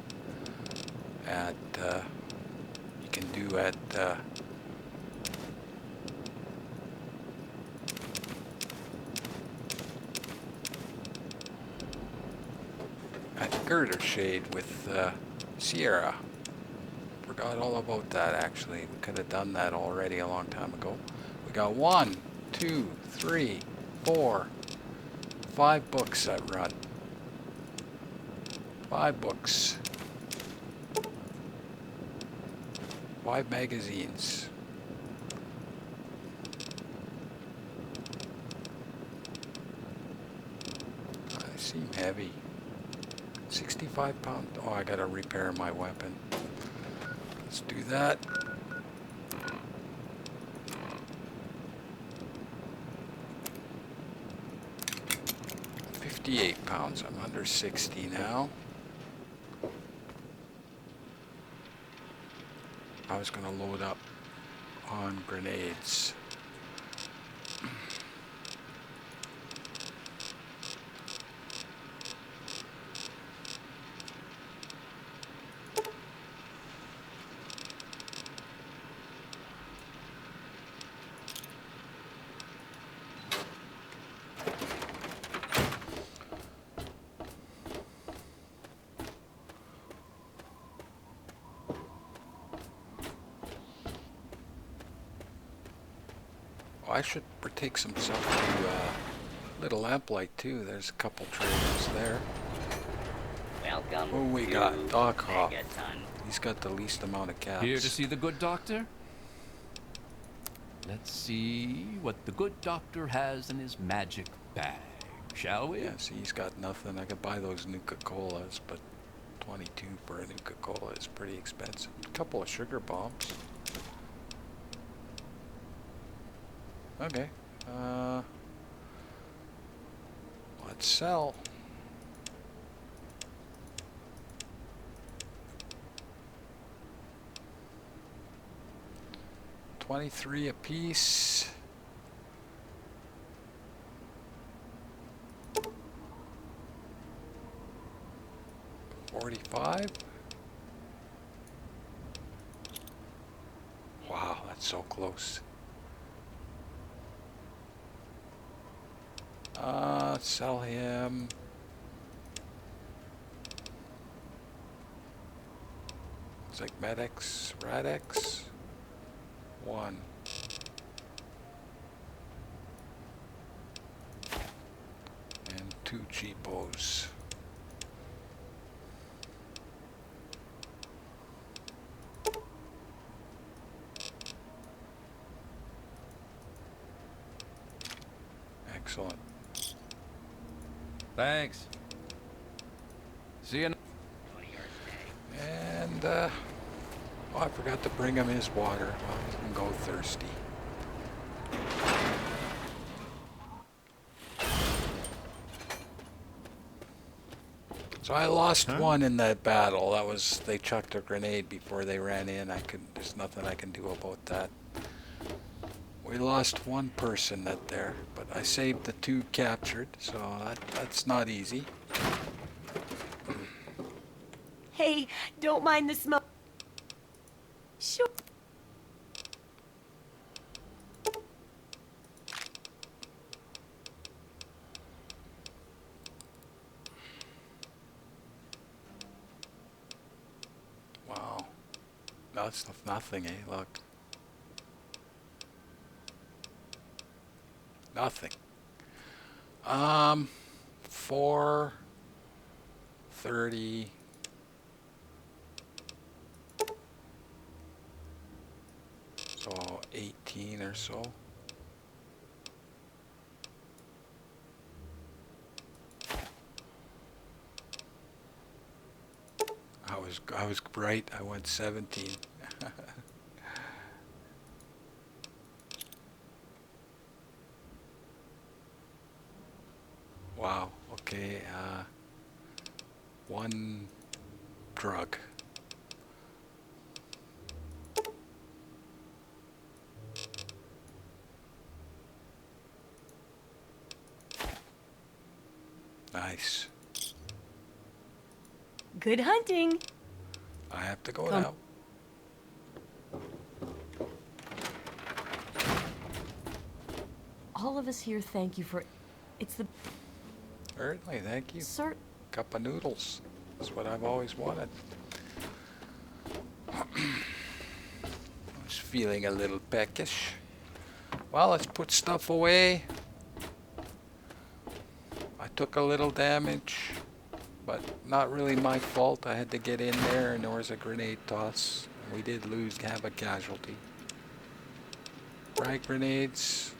At, you can do at, Girder Shade with Sierra. Forgot all about that actually. We could have done that already a long time ago. We got 1, 2, 3, 4, 5 books that run. 5 books. 5 magazines. They seem heavy. 65 pound. Oh, I gotta repair my weapon. Let's do that. £58. I'm under 60 now. I was going to load up on grenades. I should take some stuff to Little Lamplight too. There's a couple traders there. Welcome. Oh, we got Doc Hop. Megaton. He's got the least amount of caps. Here to see the good doctor? Let's see what the good doctor has in his magic bag, shall we? Yeah, see, he's got nothing. I could buy those Nuka-Colas, but 22 for a Nuka-Cola is pretty expensive. A couple of sugar bombs. Okay. Let's sell. $23 a piece. $45. Wow, that's so close. Sell him. It's like Medex, Radex. 1. And 2 cheapos. Excellent. Thanks. See you. And, oh, I forgot to bring him his water. Well, he can go thirsty. So I lost one in that battle. That was, they chucked a grenade before they ran in. There's nothing I can do about that. We lost one person there, but I saved the 2 captured, so that's not easy. Hey, don't mind the smoke. Sure. Wow. That's nothing, eh? Look. Nothing. 430. So 18 or so. I was right. I went 17. Wow. Okay. 1 drug. Nice. Good hunting. I have to go now. All of us here thank you for... It's the... Certainly, thank you. Sir... Cup of noodles. That's what I've always wanted. I was feeling a little peckish. Well, let's put stuff away. I took a little damage, but not really my fault. I had to get in there and there was a grenade toss. We did have a casualty. Frag grenades.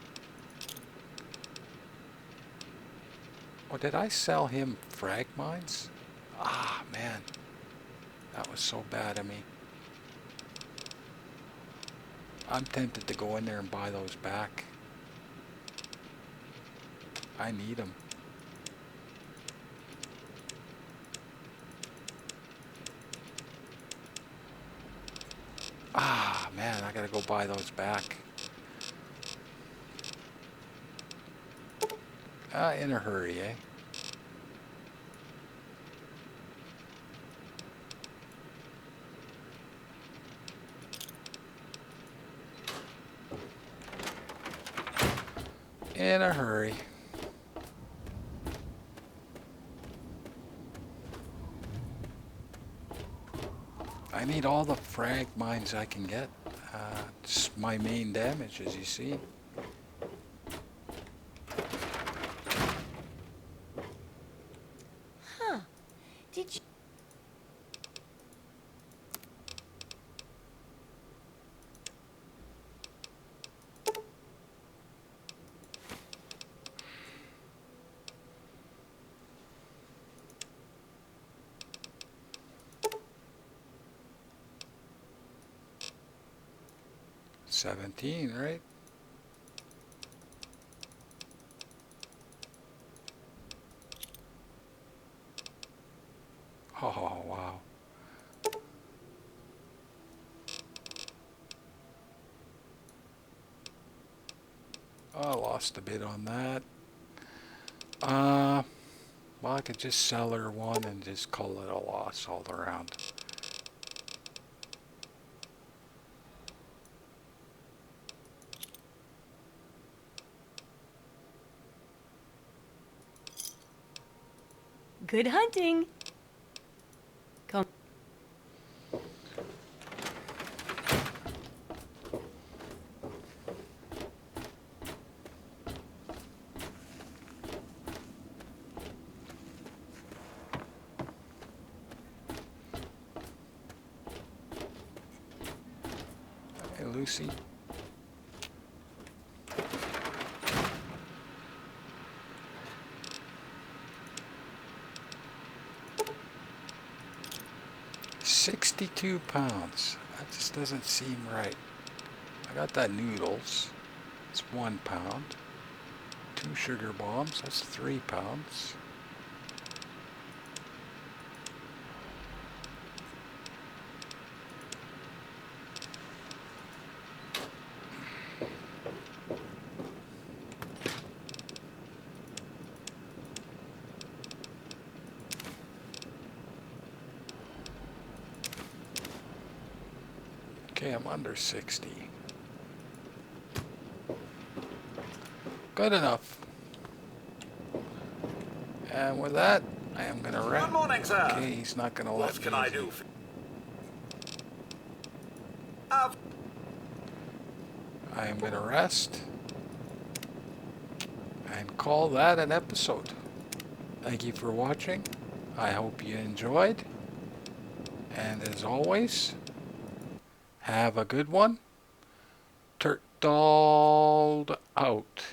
Oh, did I sell him frag mines? Ah, man. That was so bad of me. I'm tempted to go in there and buy those back. I need them. Ah, man, I gotta go buy those back. In a hurry, eh? In a hurry. I need all the frag mines I can get. It's my main damage, as you see. Huh. Did you... $17, right? Oh, wow. Oh, I lost a bit on that. Well, I could just sell her one and just call it a loss all around. Good hunting. Come. Hey, Lucy. £62. That just doesn't seem right. I got that noodles. It's £1. 2 sugar bombs. That's £3. Okay, I'm under 60. Good enough. And with that, I am going to wrap. Good morning, sir. Okay, he's not going to let me. What can I do? I am going to rest and call that an episode. Thank you for watching. I hope you enjoyed. And as always, have a good one. Turtled out.